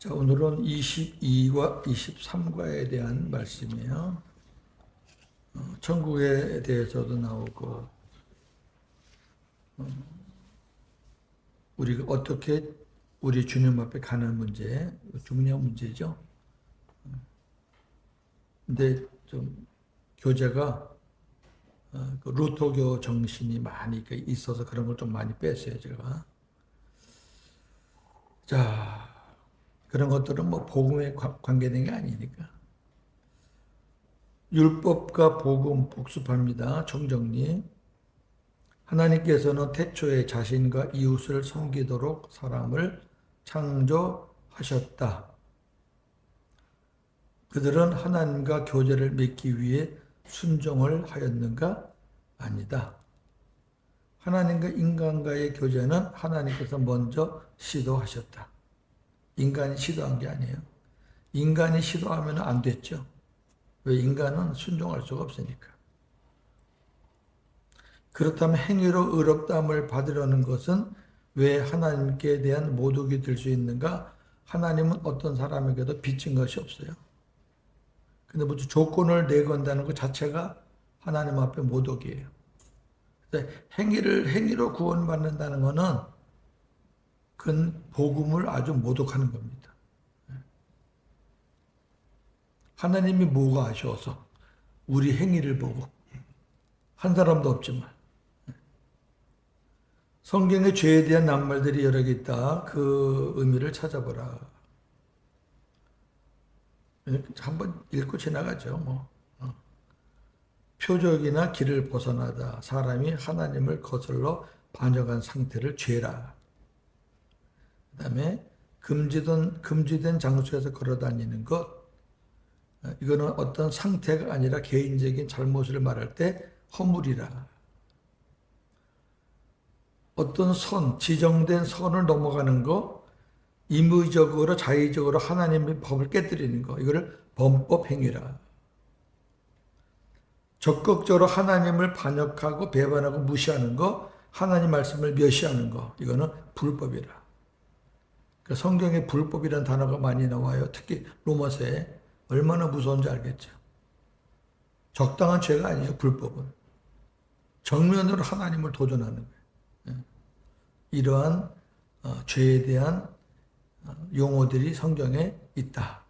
자, 오늘은 22과 23과에 대한 말씀이에요. 천국에 대해서도 나오고, 우리가 어떻게 우리 주님 앞에 가는 문제, 중요한 문제죠. 근데 좀 교재가 그 루터교 정신이 많이 있어서 그런 걸 좀 많이 뺐어요, 제가. 자, 그런 것들은 뭐 복음에 관계된 게 아니니까. 율법과 복음 복습합니다. 총정리. 하나님께서는 태초에 자신과 이웃을 섬기도록 사람을 창조하셨다. 그들은 하나님과 교제를 맺기 위해 순종을 하였는가? 아니다. 하나님과 인간과의 교제는 하나님께서 먼저 시도하셨다. 인간이 시도한 게 아니에요. 인간이 시도하면 안 됐죠. 왜? 인간은 순종할 수가 없으니까. 그렇다면 행위로 의롭다함을 받으려는 것은 왜 하나님께 대한 모독이 될 수 있는가? 하나님은 어떤 사람에게도 빚진 것이 없어요. 근데 무슨 조건을 내건다는 것 자체가 하나님 앞에 모독이에요. 행위로 구원받는다는 것은 그건 복음을 아주 모독하는 겁니다. 하나님이 뭐가 아쉬워서 우리 행위를 보고 한 사람도 없지만 성경에 죄에 대한 낱말들이 여러 개 있다. 그 의미를 찾아보라. 한번 읽고 지나가죠. 뭐. 표적이나 길을 벗어나다 사람이 하나님을 거슬러 반역한 상태를 죄라. 그 다음에 금지된 장소에서 걸어다니는 것. 이거는 어떤 상태가 아니라 개인적인 잘못을 말할 때 허물이라. 어떤 지정된 선을 넘어가는 거, 임의적으로 자의적으로 하나님의 법을 깨뜨리는 거, 이거를 범법행위라. 적극적으로 하나님을 반역하고 배반하고 무시하는 거, 하나님 말씀을 멸시하는 거, 이거는 불법이라. 그러니까 성경에 불법이라는 단어가 많이 나와요. 특히 로마서에 얼마나 무서운지 알겠죠. 적당한 죄가 아니죠, 불법은. 정면으로 하나님을 도전하는 거예요. 이러한 죄에 대한 용어들이 성경에 있다.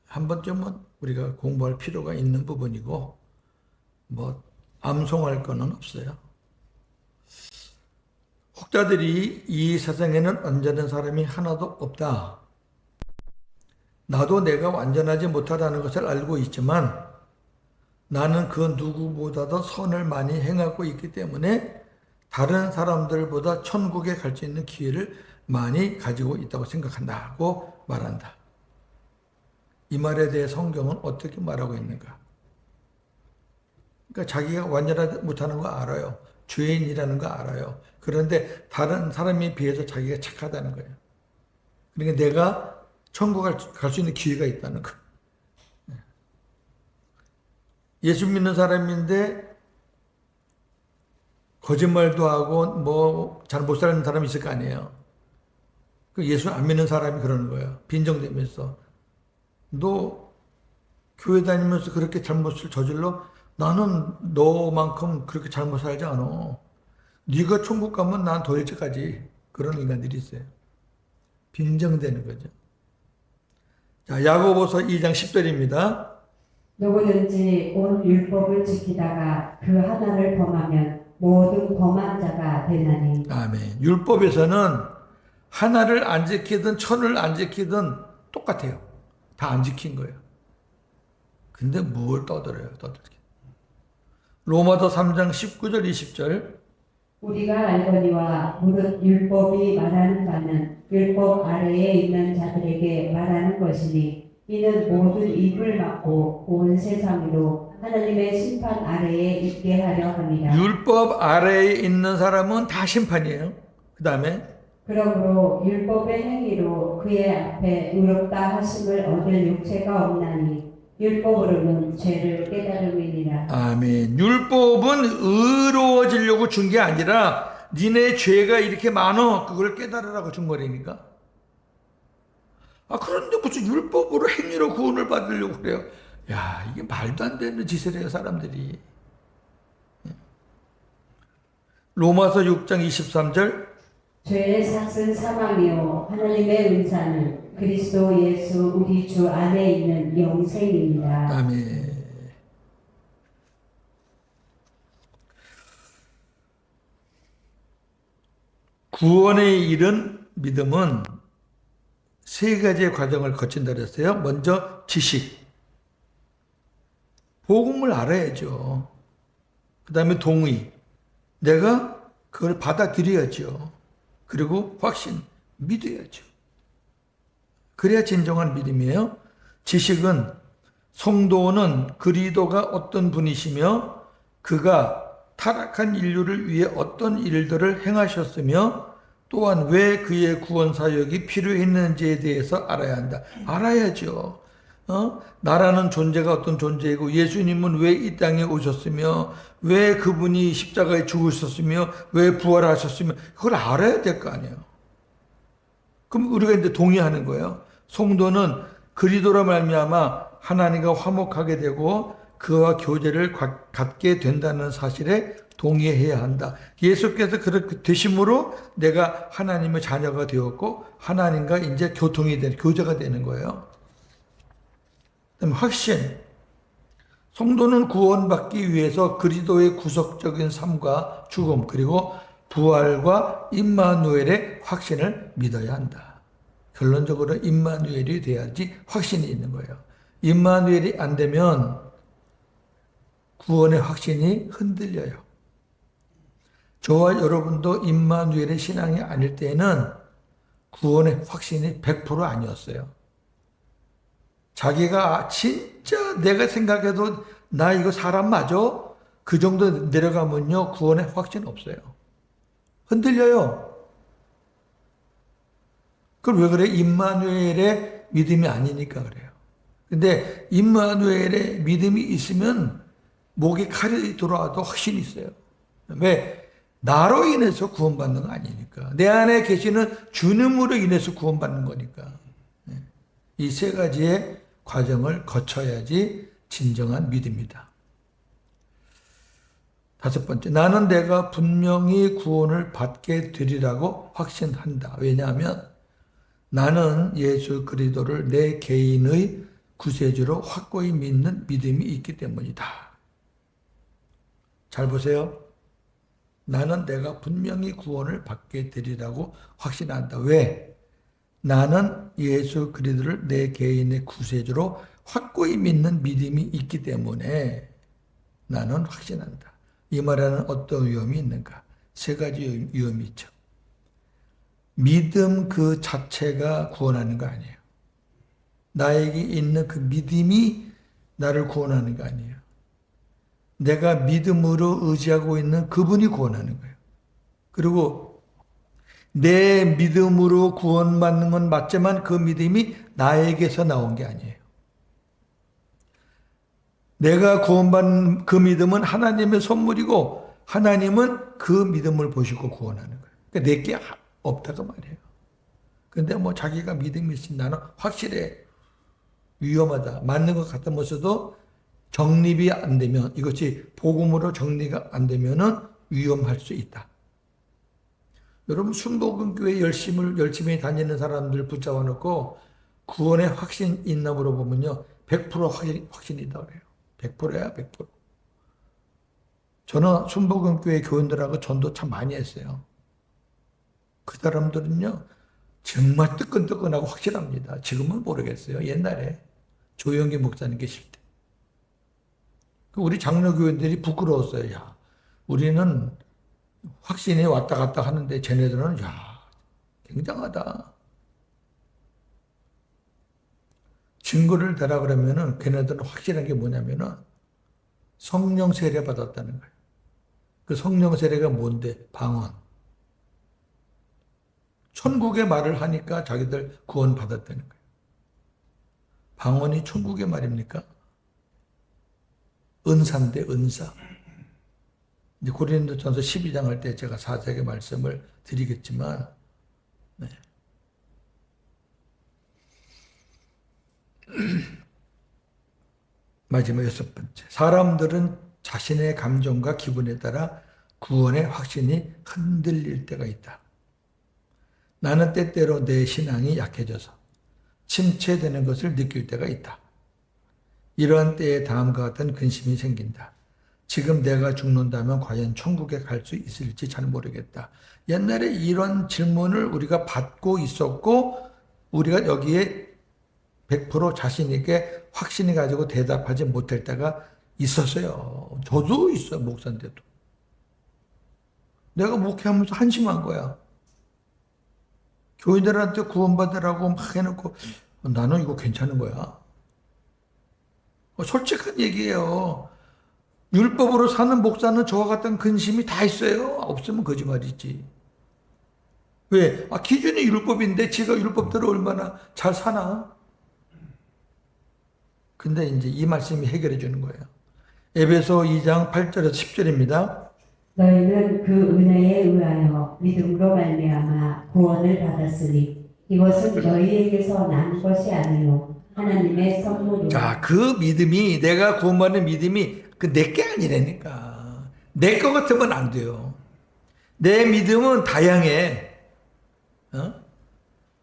한 번쯤은 우리가 공부할 필요가 있는 부분이고, 뭐 암송할 거는 없어요. 혹자들이 이 세상에는 완전한 사람이 하나도 없다. 나도 내가 완전하지 못하다는 것을 알고 있지만 나는 그 누구보다도 선을 많이 행하고 있기 때문에 다른 사람들보다 천국에 갈 수 있는 기회를 많이 가지고 있다고 생각한다고 말한다. 이 말에 대해 성경은 어떻게 말하고 있는가? 그러니까 자기가 완전하지 못하는 거 알아요. 죄인이라는 거 알아요. 그런데 다른 사람에 비해서 자기가 착하다는 거예요. 그러니까 내가 천국 갈 수 있는 기회가 있다는 거. 예수 믿는 사람인데 거짓말도 하고 뭐 잘 못 사는 사람이 있을 거 아니에요. 그 예수 안 믿는 사람이 그러는 거예요. 빈정대면서. 너 교회 다니면서 그렇게 잘못을 저질러? 나는 너만큼 그렇게 잘못 살지 않아. 네가 천국 가면 난 더 일찍 가지. 그런 인간들이 있어요. 빈정대는 거죠. 자, 야고보서 2장 10절입니다. 누구든지 온 율법을 지키다가 그 하나를 범하면 모든 범한 자가 되나니. 아멘. 율법에서는 하나를 안 지키든 천을 안 지키든 똑같아요. 다 안 지킨 거예요. 근데 뭘 떠들어요, 떠들게. 로마서 3장 19절 20절. 우리가 알거니와 무릇 율법이 말하는 바는 율법 아래에 있는 자들에게 말하는 것이니 이는 모든 입을 막고 온 세상으로 하나님의 심판 아래에 있게 하려 함이라. 율법 아래에 있는 사람은 다 심판이에요. 그 다음에 그러므로 율법의 행위로 그의 앞에 의롭다 하심을 얻을 육체가 없나니 율법으로는 죄를 깨달음이니라. 아멘. 율법은 의로워지려고 준 게 아니라 니네 죄가 이렇게 많어 그걸 깨달으라고 준 거라니까. 그런데 무슨 율법으로 행위로 구원을 받으려고 그래요. 야, 이게 말도 안 되는 짓을 해요, 사람들이. 로마서 6장 23절. 죄의 삭은 사망이요 하나님의 은사는 그리스도 예수 우리 주 안에 있는 영생입니다. 아멘. 구원에 이른 믿음은 세 가지의 과정을 거친다 그랬어요. 먼저 지식. 복음을 알아야죠. 그 다음에 동의. 내가 그걸 받아들여야죠. 그리고 확신. 믿어야죠. 그래야 진정한 믿음이에요. 지식은 성도는 그리스도가 어떤 분이시며 그가 타락한 인류를 위해 어떤 일들을 행하셨으며 또한 왜 그의 구원 사역이 필요했는지에 대해서 알아야 한다. 알아야죠. 나라는 존재가 어떤 존재이고 예수님은 왜 이 땅에 오셨으며 왜 그분이 십자가에 죽으셨으며 왜 부활하셨으며 그걸 알아야 될 거 아니에요. 그럼 우리가 이제 동의하는 거예요. 성도는 그리스도로 말미암아 하나님과 화목하게 되고 그와 교제를 갖게 된다는 사실에 동의해야 한다. 예수께서 그렇게 되심으로 내가 하나님의 자녀가 되었고 하나님과 이제 교제가 되는 거예요. 그다음에 확신. 성도는 구원받기 위해서 그리스도의 구속적인 삶과 죽음 그리고 부활과 임마누엘의 확신을 믿어야 한다. 결론적으로 임마누엘이 돼야지 확신이 있는 거예요. 임마누엘이 안 되면 구원의 확신이 흔들려요. 저와 여러분도 임마누엘의 신앙이 아닐 때에는 구원의 확신이 100% 아니었어요. 자기가 진짜 내가 생각해도 나 이거 사람 맞아? 그 정도 내려가면요 구원의 확신 없어요. 흔들려요. 그럼 왜 그래? 임마누엘의 믿음이 아니니까 그래요. 근데 임마누엘의 믿음이 있으면 목에 칼이 들어와도 확신이 있어요. 왜? 나로 인해서 구원받는 거 아니니까. 내 안에 계시는 주님으로 인해서 구원받는 거니까. 이 세 가지의 과정을 거쳐야지 진정한 믿음이다. 다섯 번째, 나는 내가 분명히 구원을 받게 되리라고 확신한다. 왜냐하면 나는 예수 그리스도를 내 개인의 구세주로 확고히 믿는 믿음이 있기 때문이다. 잘 보세요. 나는 내가 분명히 구원을 받게 되리라고 확신한다. 왜? 나는 예수 그리스도를 내 개인의 구세주로 확고히 믿는 믿음이 있기 때문에 나는 확신한다. 이 말에는 어떤 위험이 있는가? 세 가지 위험이 있죠. 믿음 그 자체가 구원하는 거 아니에요. 나에게 있는 그 믿음이 나를 구원하는 거 아니에요. 내가 믿음으로 의지하고 있는 그분이 구원하는 거예요. 그리고 내 믿음으로 구원받는 건 맞지만 그 믿음이 나에게서 나온 게 아니에요. 내가 구원받는 그 믿음은 하나님의 선물이고 하나님은 그 믿음을 보시고 구원하는 거예요. 그러니까 내게 없다고 말이에요. 근데 뭐 자기가 믿음이 있으면 나는 확실해. 위험하다. 맞는 것 같으면서도 정립이 안 되면 이것이 복음으로 정리가 안 되면은 위험할 수 있다. 여러분 순복음교회 열심히 다니는 사람들 붙잡아 놓고 구원의 확신 있나 물어보면요 100% 확신이다 그래요. 100%야 100%. 저는 순복음교회 교인들하고 전도 참 많이 했어요. 그 사람들은요 정말 뜨끈뜨끈하고 확실합니다. 지금은 모르겠어요. 옛날에 조영기 목사님 계실 때. 우리 장로교인들이 부끄러웠어요. 야, 우리는 확신이 왔다 갔다 하는데 쟤네들은 야, 굉장하다. 증거를 대라 그러면은 걔네들은 확실한 게 뭐냐면은 성령 세례 받았다는 거예요. 그 성령 세례가 뭔데? 방언. 천국의 말을 하니까 자기들 구원 받았다는 거예요. 방언이 천국의 말입니까? 은사인데 은사. 이제 고린도전서 12장 할 때 제가 자세하게 말씀을 드리겠지만, 네. 마지막 6번째. 사람들은 자신의 감정과 기분에 따라 구원의 확신이 흔들릴 때가 있다. 나는 때때로 내 신앙이 약해져서 침체되는 것을 느낄 때가 있다. 이러한 때에 다음과 같은 근심이 생긴다. 지금 내가 죽는다면 과연 천국에 갈 수 있을지 잘 모르겠다. 옛날에 이런 질문을 우리가 받고 있었고 우리가 여기에 100% 자신 있게 확신이 가지고 대답하지 못할 때가 있었어요. 저도 있어요. 목사인데도. 내가 목회하면서 한심한 거야. 교인들한테 구원받으라고 막 해놓고 나는 이거 괜찮은 거야. 솔직한 얘기예요. 율법으로 사는 목사는 저와 같은 근심이 다 있어요. 없으면 거짓말이지. 왜? 기준이 율법인데 지가 율법대로 얼마나 잘 사나? 근데 이제 이 말씀이 해결해 주는 거예요. 에베소 2장 8절에서 10절입니다. 너희는 그 은혜에 의하여 믿음으로 말미암아 구원을 받았으니 이것은 너희에게서 난 것이 아니요 하나님의 선물이라. 자, 그 믿음이 내가 구원받는 믿음이 그 내 게 아니라니까. 내 거 같으면 안 돼요. 내 믿음은 다양해.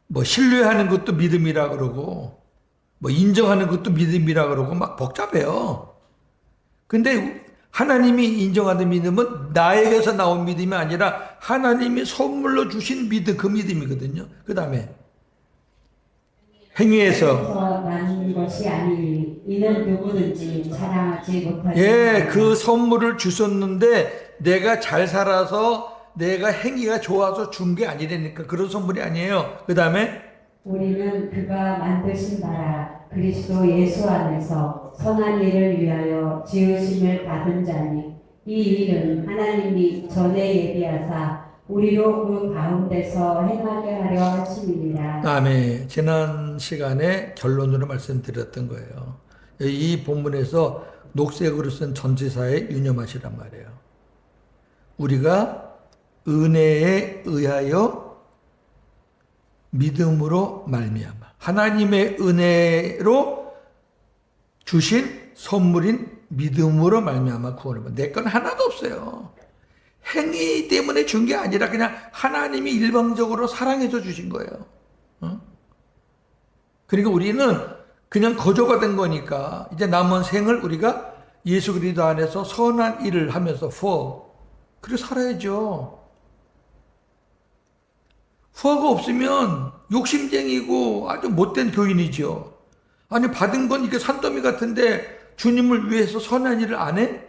뭐 신뢰하는 것도 믿음이라 그러고 뭐 인정하는 것도 믿음이라 그러고 막 복잡해요. 근데 하나님이 인정하는 믿음은 나에게서 나온 믿음이 아니라 하나님이 선물로 주신 믿음, 그 믿음이거든요. 그 다음에 행위에서 난 것이 아니니 이는 누구든지 자랑하지 못하지. 그 선물을 주셨는데 내가 잘 살아서 내가 행위가 좋아서 준 게 아니라니까. 그런 선물이 아니에요. 그 다음에 우리는 그가 만드신 바라 그리스도 예수 안에서 선한 일을 위하여 지으심을 받은 자니 이 일은 하나님이 전에 예비하사 우리로 그 가운데서 행하게 하려 하심이니라. 아멘. 지난 시간에 결론으로 말씀드렸던 거예요. 이 본문에서 녹색으로 쓴 전치사에 유념하시란 말이에요. 우리가 은혜에 의하여 믿음으로 말미암아 하나님의 은혜로 주신 선물인 믿음으로 말미암아 구원을 받는. 내 건 하나도 없어요. 행위 때문에 준 게 아니라 그냥 하나님이 일방적으로 사랑해서 주신 거예요. 그러니까 우리는 그냥 거저가 된 거니까 이제 남은 생을 우리가 예수 그리스도 안에서 선한 일을 하면서 그렇게 살아야죠. 후화가 없으면 욕심쟁이고 아주 못된 교인이죠. 아니 받은 건 이게 산더미 같은데 주님을 위해서 선한 일을 안 해?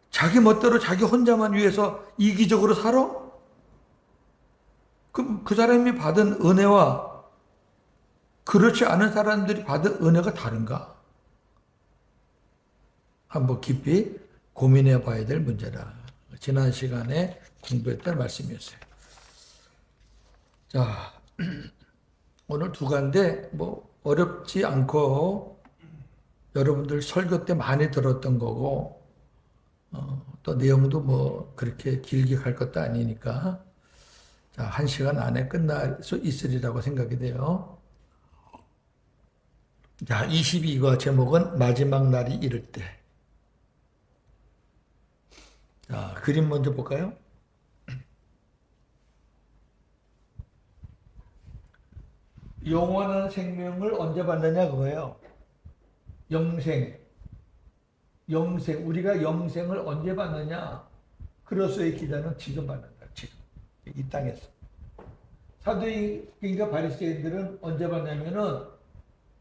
자기 멋대로 자기 혼자만 위해서 이기적으로 살아? 그럼 그 사람이 받은 은혜와 그렇지 않은 사람들이 받은 은혜가 다른가? 한번 깊이 고민해 봐야 될 문제라. 지난 시간에 공부했던 말씀이었어요. 자, 오늘 두 가지인데 뭐 어렵지 않고 여러분들 설교 때 많이 들었던 거고 또 내용도 뭐 그렇게 길게 갈 것도 아니니까 자, 1시간 안에 끝날 수 있으리라고 생각이 돼요. 자, 22과 제목은 마지막 날이 이를 때. 자, 그림 먼저 볼까요? 영원한 생명을 언제 받느냐 그거예요. 영생. 우리가 영생을 언제 받느냐? 그로서의 기다는 지금 받는다. 지금. 이 땅에서. 사도행전과 바리새인들은 언제 받냐면은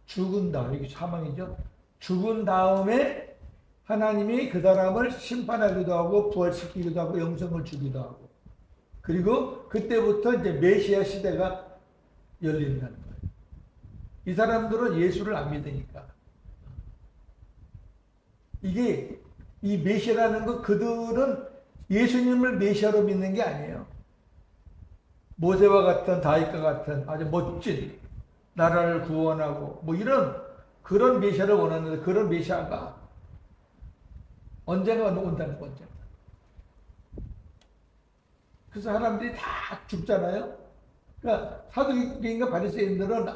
죽은 다음, 이게 사망이죠. 죽은 다음에 하나님이 그 사람을 심판하기도 하고 부활시키기도 하고 영생을 주기도 하고 그리고 그때부터 이제 메시아 시대가 열린다는 거예요. 이 사람들은 예수를 안 믿으니까. 이게 이 메시아라는 거 그들은 예수님을 메시아로 믿는 게 아니에요. 모세와 같은 다윗과 같은 아주 멋진 나라를 구원하고 뭐 이런 그런 메시아를 원하는데 그런 메시아가 언젠가 온다는 거죠. 그래서 사람들이 다 죽잖아요. 그러니까 사도행전과 바리새인들은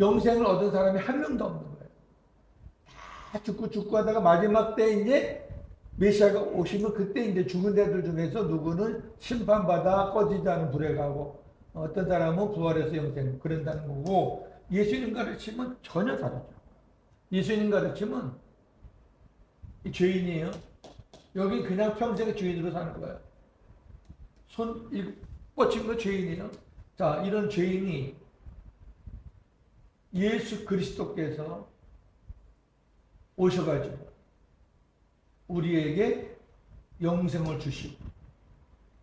영생을 얻은 사람이 한 명도 없는 거예요. 다 죽고 하다가 마지막 때 이제 메시아가 오시면 그때 이제 죽은 자들 중에서 누구는 심판받아 꺼지지 않은 불에 가고 어떤 사람은 부활해서 영생 그런다는 거고, 예수님 가르침은 전혀 다르죠. 예수님 가르침은 이 죄인이에요. 여기 그냥 평생의 죄인으로 사는 거예요. 손 뻗친 거 죄인이에요. 자, 이런 죄인이 예수 그리스도께서 오셔가지고 우리에게 영생을 주시고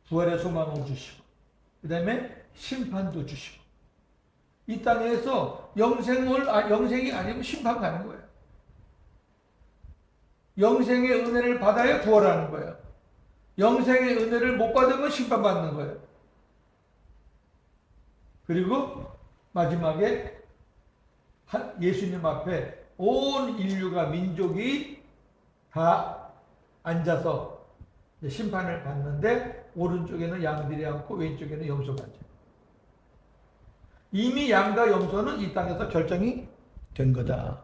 부활의 소망을 주시고 그 다음에 심판도 주시고 이 땅에서 영생이 아니고 심판 가는 거예요. 영생의 은혜를 받아야 부활하는 거예요. 영생의 은혜를 못 받으면 심판받는 거예요. 그리고 마지막에 예수님 앞에 온 인류가 민족이 다 앉아서 심판을 받는데 오른쪽에는 양들이 앉고 왼쪽에는 염소가 앉아요. 이미 양과 염소는 이 땅에서 결정이 된 거다.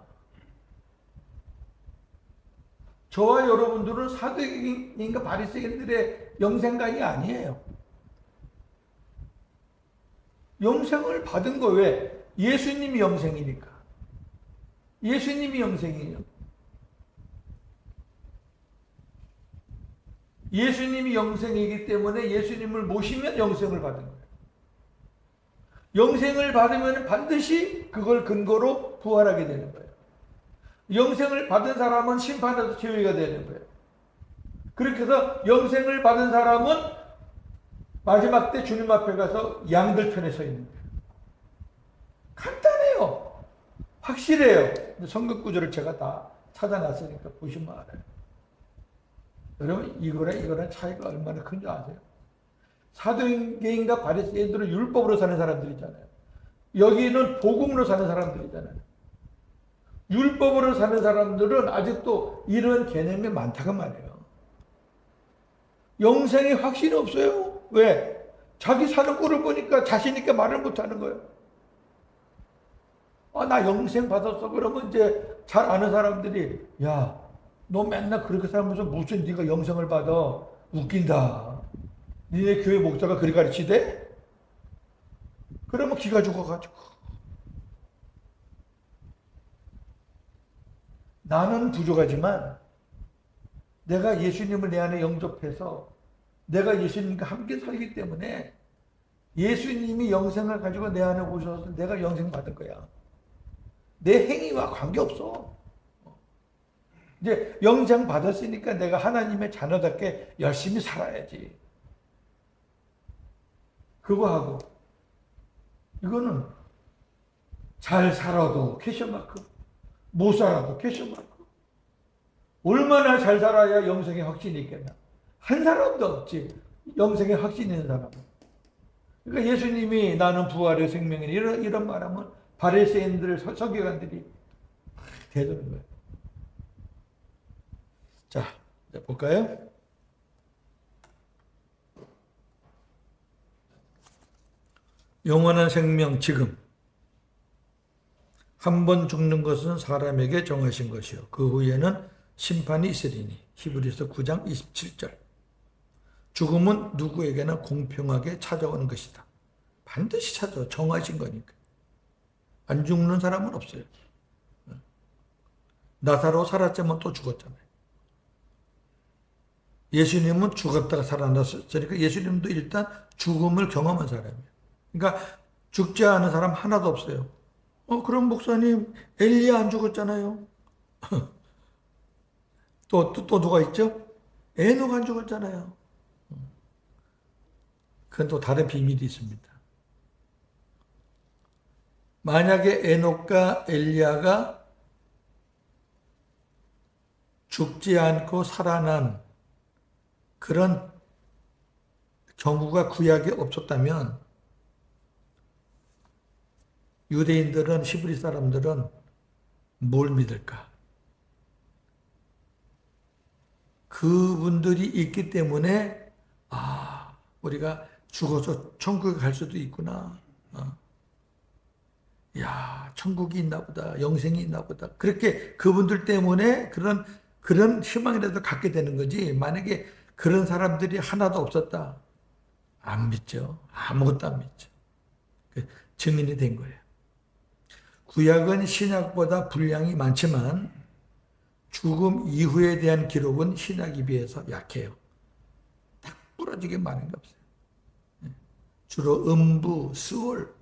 저와 여러분들은 사두개인과 바리새인들의 영생관이 아니에요. 영생을 받은 거 왜? 예수님이 영생이니까. 예수님이 영생이에요. 예수님이 영생이기 때문에 예수님을 모시면 영생을 받은 거예요. 영생을 받으면 반드시 그걸 근거로 부활하게 되는 거예요. 영생을 받은 사람은 심판에서 제외가 되는 거예요. 그렇게 해서 영생을 받은 사람은 마지막 때 주님 앞에 가서 양들 편에 서 있는 거예요. 간단해요. 확실해요. 성경 구절을 제가 다 찾아놨으니까 보시면 알아요. 여러분 이거랑 차이가 얼마나 큰지 아세요? 사두개인과 바리새인들은 율법으로 사는 사람들이잖아요. 여기는 복음으로 사는 사람들이잖아요. 율법으로 사는 사람들은 아직도 이런 개념이 많다고 말해요. 영생의 확신이 없어요. 왜? 자기 사는 꼴을 보니까 자신 있게 말을 못하는 거예요. 나 영생 받았어. 그러면 이제 잘 아는 사람들이 야, 너 맨날 그렇게 살면서 무슨 네가 영생을 받아? 웃긴다. 니네 교회 목사가 그리 가르치대? 그러면 기가 죽어가지고. 나는 부족하지만 내가 예수님을 내 안에 영접해서 내가 예수님과 함께 살기 때문에 예수님이 영생을 가지고 내 안에 오셔서 내가 영생 받을 거야. 내 행위와 관계없어. 이제 영생 받았으니까 내가 하나님의 자녀답게 열심히 살아야지. 그거 하고 이거는 잘 살아도 캐셔마크, 못 살아도 캐셔마크. 얼마나 잘 살아야 영생의 확신이 있겠나? 한 사람도 없지. 영생의 확신 있는 사람은. 그러니까 예수님이 나는 부활의 생명이니 이런 말하면 바리새인들 서기관들이 대드는 거예요. 자, 볼까요? 영원한 생명 지금 한 번 죽는 것은 사람에게 정하신 것이요 그 후에는 심판이 있으리니 히브리서 9장 27절. 죽음은 누구에게나 공평하게 찾아오는 것이다. 반드시 찾아와. 정하신 거니까. 안 죽는 사람은 없어요. 나사로 살았지만 또 죽었잖아요. 예수님은 죽었다가 살아났으니까 예수님도 일단 죽음을 경험한 사람이에요. 그러니까 죽지 않은 사람 하나도 없어요. 그럼 목사님 엘리야 안 죽었잖아요. 또 누가 있죠? 에녹 안 죽었잖아요. 그건 또 다른 비밀이 있습니다. 만약에 에녹과 엘리야가 죽지 않고 살아난 그런 경우가 구약에 없었다면 유대인들은, 히브리 사람들은 뭘 믿을까? 그분들이 있기 때문에 우리가 죽어서 천국에 갈 수도 있구나. 야, 천국이 있나 보다, 영생이 있나 보다. 그렇게 그분들 때문에 그런 희망이라도 갖게 되는 거지. 만약에 그런 사람들이 하나도 없었다. 안 믿죠. 아무것도 안 믿죠. 그 증인이 된 거예요. 구약은 신약보다 분량이 많지만 죽음 이후에 대한 기록은 신약에 비해서 약해요. 딱 부러지게 많은 게 없어요. 주로 음부, 스월.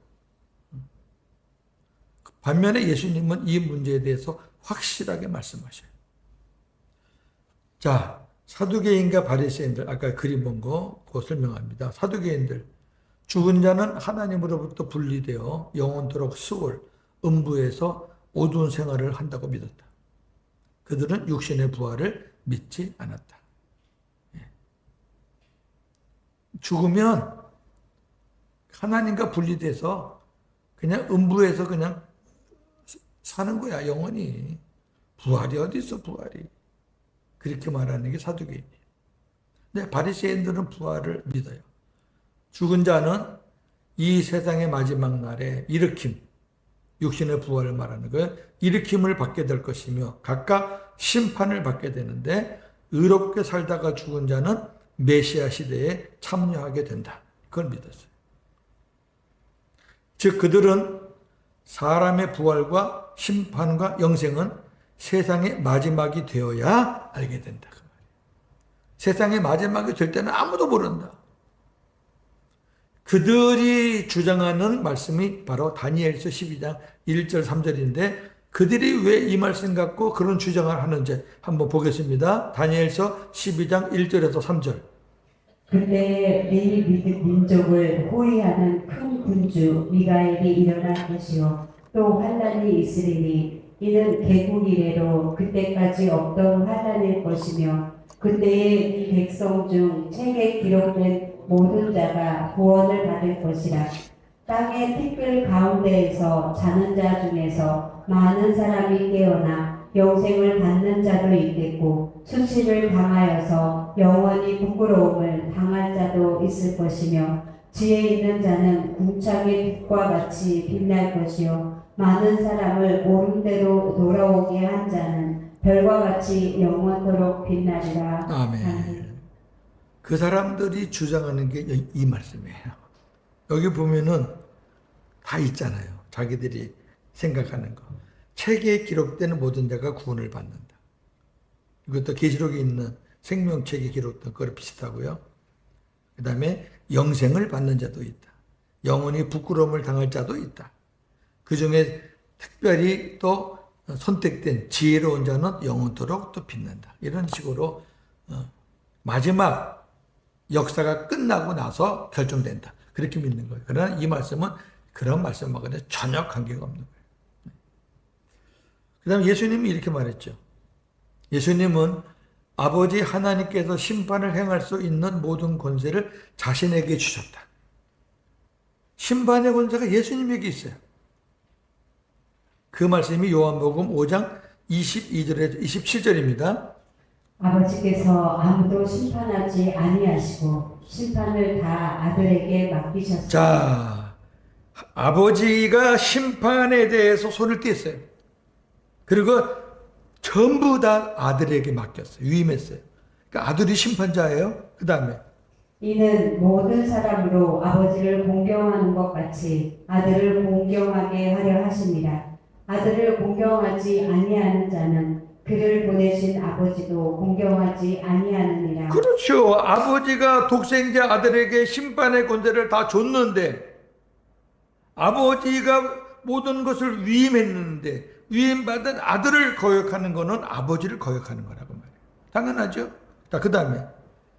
반면에 예수님은 이 문제에 대해서 확실하게 말씀하셔요. 자, 사두개인과 바리새인들, 아까 그림 본 거, 그거 설명합니다. 사두개인들, 죽은 자는 하나님으로부터 분리되어 영원토록 스월, 음부에서 어두운 생활을 한다고 믿었다. 그들은 육신의 부활을 믿지 않았다. 죽으면 하나님과 분리돼서 그냥 음부에서 그냥 사는 거야, 영원히. 부활이 어디 있어, 부활이. 그렇게 말하는 게 사두개인이에요. 근데 바리새인들은 부활을 믿어요. 죽은 자는 이 세상의 마지막 날에 일으킴, 육신의 부활을 말하는 거예요. 일으킴을 받게 될 것이며 각각 심판을 받게 되는데 의롭게 살다가 죽은 자는 메시아 시대에 참여하게 된다. 그걸 믿었어요. 즉 그들은 사람의 부활과 심판과 영생은 세상의 마지막이 되어야 알게 된다. 세상의 마지막이 될 때는 아무도 모른다. 그들이 주장하는 말씀이 바로 다니엘서 12장 1절 3절인데 그들이 왜 이 말씀 갖고 그런 주장을 하는지 한번 보겠습니다. 다니엘서 12장 1절에서 3절. 그때 네 민족을 호위하는 큰 군주 미가엘이 일어날 것이요 또 환난이 있으리니 이는 개국 이래로 그때까지 없던 환난일 것이며 그때에 네 백성 중 책에 기록된 모든 자가 구원을 받을 것이라. 땅의 티끌 가운데에서 자는 자 중에서 많은 사람이 깨어나 영생을 받는 자도 있겠고 수치를 당하여서 영원히 부끄러움을 당할 자도 있을 것이며 지혜 있는 자는 궁창의 빛과 같이 빛날 것이요 많은 사람을 옳은 대로 돌아오게 한 자는 별과 같이 영원토록 빛나리라. 아멘. 그 사람들이 주장하는 게 이 말씀이에요. 여기 보면은 다 있잖아요. 자기들이 생각하는 거. 책에 기록되는 모든 자가 구원을 받는다. 이것도 계시록에 있는 생명책에 기록된 거랑 비슷하고요. 그 다음에 영생을 받는 자도 있다. 영원히 부끄러움을 당할 자도 있다. 그 중에 특별히 또 선택된 지혜로운 자는 영원토록 또 빛난다. 이런 식으로 마지막 역사가 끝나고 나서 결정된다. 그렇게 믿는 거예요. 그러나 이 말씀은 그런 말씀하고는 전혀 관계가 없는 거예요. 그 다음에 예수님이 이렇게 말했죠. 예수님은 아버지 하나님께서 심판을 행할 수 있는 모든 권세를 자신에게 주셨다. 심판의 권세가 예수님에게 있어요. 그 말씀이 요한복음 5장 22절에서 27절입니다. 아버지께서 아무도 심판하지 아니하시고 심판을 다 아들에게 맡기셨습니다. 자, 아버지가 심판에 대해서 손을 뗐어요. 그리고 전부 다 아들에게 맡겼어요. 위임했어요. 그러니까 아들이 심판자예요. 그 다음에 이는 모든 사람으로 아버지를 공경하는 것 같이 아들을 공경하게 하려 하십니다. 아들을 공경하지 아니하는 자는 그를 보내신 아버지도 공경하지 아니하느니라. 그렇죠. 아버지가 독생자 아들에게 심판의 권세를 다 줬는데 아버지가 모든 것을 위임했는데 위임받은 아들을 거역하는 것은 아버지를 거역하는 거라고 말해요. 당연하죠. 자, 그 다음에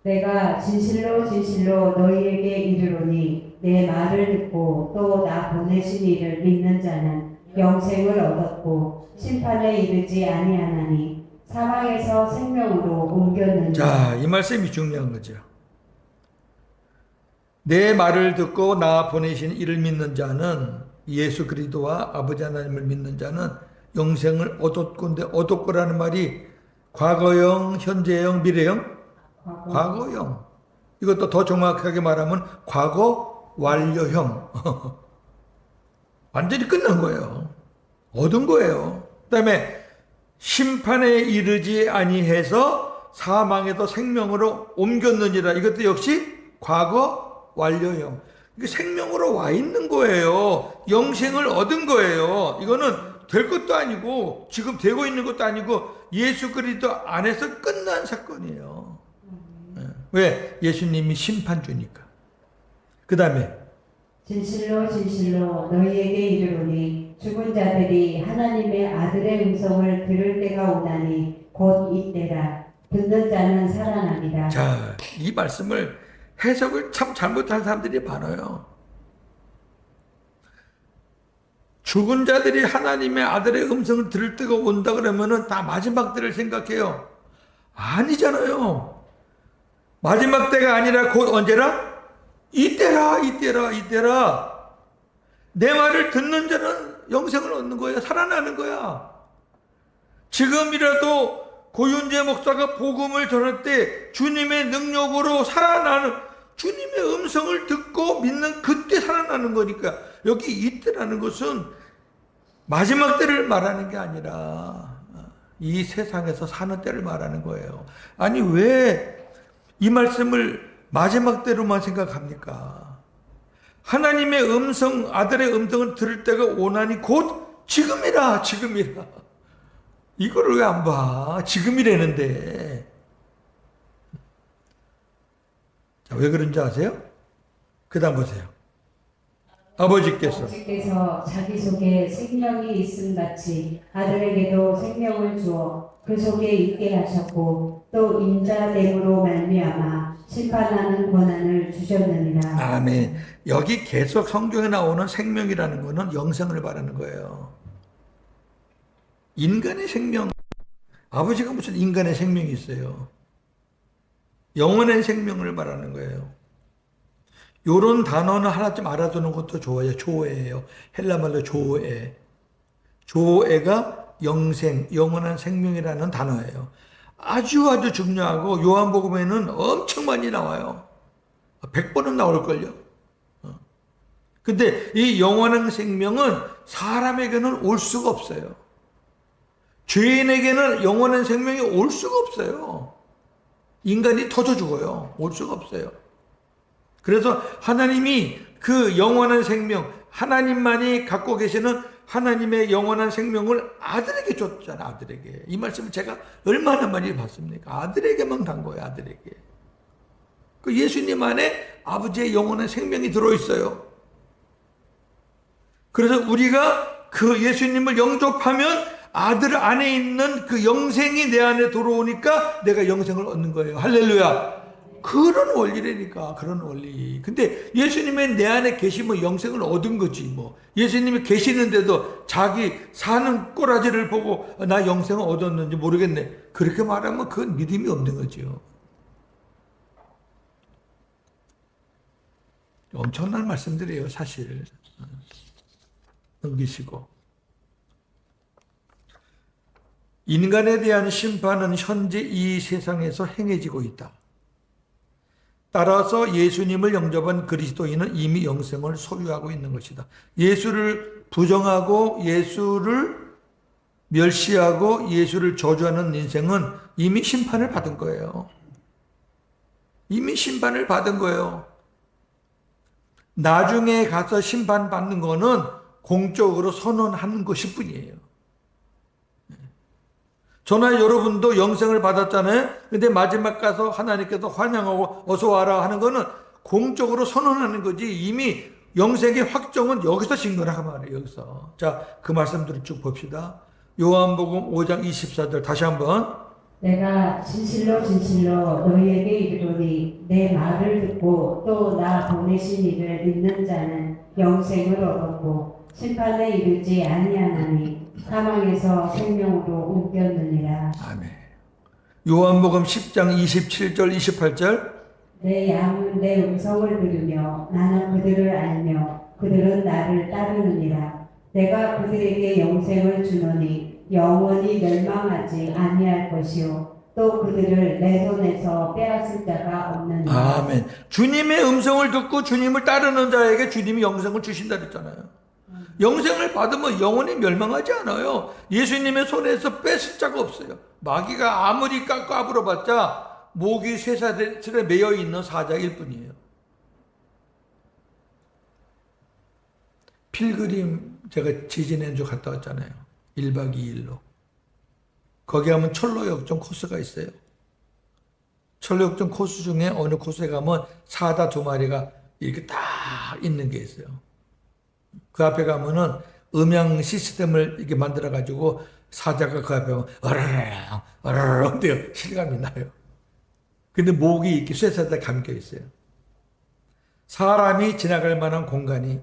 내가 진실로 진실로 너희에게 이르노니 내 말을 듣고 또 나 보내신 이를 믿는 자는 영생을 얻었고 심판에 이르지 아니하나니 사망에서 생명으로 옮겼느니라. 자, 이 말씀이 중요한 거죠. 내 말을 듣고 나 보내신 이를 믿는 자는 예수 그리스도와 아버지 하나님을 믿는 자는 영생을 얻었건데 얻었고라는 말이 과거형, 현재형, 미래형? 과거형. 이것도 더 정확하게 말하면 과거 완료형. 완전히 끝난 거예요. 얻은 거예요. 그다음에 심판에 이르지 아니해서 사망에서 생명으로 옮겼느니라. 이것도 역시 과거 완료형. 이게 생명으로 와 있는 거예요. 영생을 얻은 거예요. 이거는 될 것도 아니고 지금 되고 있는 것도 아니고 예수 그리스도 안에서 끝난 사건이에요. 왜? 예수님이 심판주니까. 그 다음에 진실로 진실로 너희에게 이르노니 죽은 자들이 하나님의 아들의 음성을 들을 때가 오나니 곧 이때라. 듣는 자는 살아납니다. 자, 이 말씀을 해석을 참 잘못한 사람들이 많아요. 죽은 자들이 하나님의 아들의 음성을 들을 때가 온다 그러면은 다 마지막 때를 생각해요. 아니잖아요. 마지막 때가 아니라 곧 언제라? 이때라. 내 말을 듣는 자는 영생을 얻는 거야. 살아나는 거야. 지금이라도 고윤재 목사가 복음을 전할 때 주님의 능력으로 살아나는, 주님의 음성을 듣고 믿는 그때 살아나는 거니까, 여기 이때라는 것은 마지막 때를 말하는 게 아니라 이 세상에서 사는 때를 말하는 거예요. 아니 왜 이 말씀을 마지막 때로만 생각합니까? 하나님의 음성, 아들의 음성을 들을 때가 오나니 곧 지금이라. 이거를 왜 안 봐? 지금이라는데. 자, 왜 그런지 아세요? 그 다음 보세요. 아버지께서 자기 속에 생명이 있음 같이 아들에게도 생명을 주어 그 속에 있게 하셨고 또 인자됨으로 말미암아 심판하는 권한을 주셨느니라. 아멘. 여기 계속 성경에 나오는 생명이라는 것은 영생을 말하는 거예요. 인간의 생명, 아버지가 무슨 인간의 생명이 있어요? 영원한 생명을 말하는 거예요. 요런 단어는 하나쯤 알아두는 것도 좋아요. 조에예요. 헬라말로 조에. 조에가 영생, 영원한 생명이라는 단어예요. 아주 중요하고 요한복음에는 엄청 많이 나와요. 100번은 나올걸요. 근데 이 영원한 생명은 사람에게는 올 수가 없어요. 죄인에게는 영원한 생명이 올 수가 없어요. 인간이 터져 죽어요. 올 수가 없어요. 그래서 하나님이 그 영원한 생명, 하나님만이 갖고 계시는 하나님의 영원한 생명을 아들에게 줬잖아. 아들에게. 이 말씀을 제가 얼마나 많이 봤습니까? 아들에게만 간 거예요. 아들에게. 그 예수님 안에 아버지의 영원한 생명이 들어있어요. 그래서 우리가 그 예수님을 영접하면 아들 안에 있는 그 영생이 내 안에 들어오니까 내가 영생을 얻는 거예요. 할렐루야. 그런 원리라니까. 그런 원리. 근데 예수님이 내 안에 계시면 영생을 얻은 거지 뭐. 예수님이 계시는데도 자기 사는 꼬라지를 보고 나 영생을 얻었는지 모르겠네. 그렇게 말하면 그건 믿음이 없는 거죠. 엄청난 말씀들이에요. 사실. 넘기시고. 인간에 대한 심판은 현재 이 세상에서 행해지고 있다. 따라서 예수님을 영접한 그리스도인은 이미 영생을 소유하고 있는 것이다. 예수를 부정하고 예수를 멸시하고 예수를 저주하는 인생은 이미 심판을 받은 거예요. 이미 심판을 받은 거예요. 나중에 가서 심판받는 거는 공적으로 선언하는 것일 뿐이에요. 저나 여러분도 영생을 받았잖아요. 근데 마지막 가서 하나님께서 환영하고 어서 와라 하는 거는 공적으로 선언하는 거지. 이미 영생의 확정은 여기서 증거라고 말해요. 여기서. 자, 그 말씀들을 쭉 봅시다. 요한복음 5장 24절 다시 한번. 내가 진실로 너희에게 이르노니 내 말을 듣고 또 나 보내신 이를 믿는 자는 영생을 얻었고 심판에 이르지 아니하나니 사망에서 생명으로 옮겼느니라. 아멘. 요한복음 10장 27절 28절. 내 양은 내 음성을 들으며 나는 그들을 알며 그들은 나를 따르느니라. 내가 그들에게 영생을 주노니 영원히 멸망하지 아니할 것이요 또 그들을 내 손에서 빼앗을 자가 없느니라. 아멘. 주님의 음성을 듣고 주님을 따르는 자에게 주님이 영생을 주신다 그랬잖아요. 영생을 받으면 영원히 멸망하지 않아요. 예수님의 손에서 뺏을 자가 없어요. 마귀가 아무리 까불어봤자 목이 쇠사슬에 매여 있는 사자일 뿐이에요. 필그림 제가 지지난주 갔다 왔잖아요. 1박 2일로. 거기 가면 철로역전 코스가 있어요. 철로역전 코스 중에 어느 코스에 가면 사자 2마리가 이렇게 딱 있는 게 있어요. 그 앞에 가면은 음향 시스템을 이렇게 만들어 가지고 사자가 그 앞에 가면 어라라랑 어라라랑 돼요. 실감이 나요. 근데 목이 이렇게 쇠사슬에 감겨 있어요. 사람이 지나갈 만한 공간이.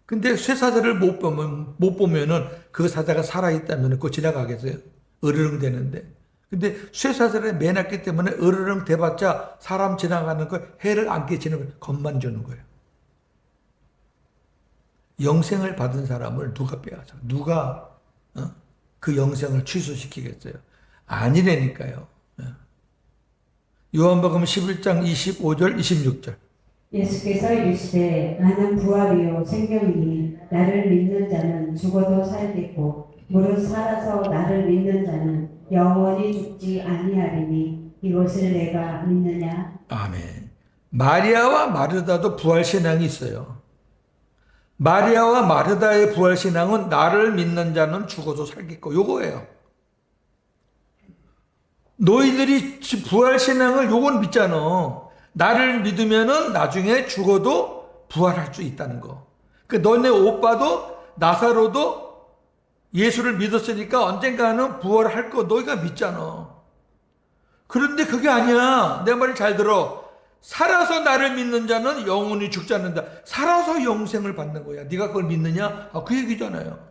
근데 쇠사슬을 못 보면은 그 사자가 살아있다면 그거 지나가겠어요? 으르릉 되는데. 근데 쇠사슬에 매놨기 때문에 으르릉 대봤자 사람 지나가는 거 해를 안 끼치는 거 겁만 주는 거예요. 영생을 받은 사람을 누가 빼앗아? 누가 그 영생을 취소시키겠어요? 아니라니까요. 요한복음 11장 25절 26절. 예수께서 이르시되 나는 부활이요 생명이니 나를 믿는 자는 죽어도 살겠고 무릇 살아서 나를 믿는 자는 영원히 죽지 아니하리니 이것을 내가 믿느냐? 아멘. 마리아와 마르다도 부활신앙이 있어요. 마리아와 마르다의 부활신앙은 나를 믿는 자는 죽어도 살겠고 요거예요. 너희들이 부활신앙을 요건 믿잖아. 나를 믿으면은 나중에 죽어도 부활할 수 있다는 거. 그 너네 오빠도 나사로도 예수를 믿었으니까 언젠가는 부활할 거 너희가 믿잖아. 그런데 그게 아니야. 내 말을 잘 들어. 살아서 나를 믿는 자는 영원히 죽지 않는다. 살아서 영생을 받는 거야. 네가 그걸 믿느냐? 그 얘기잖아요.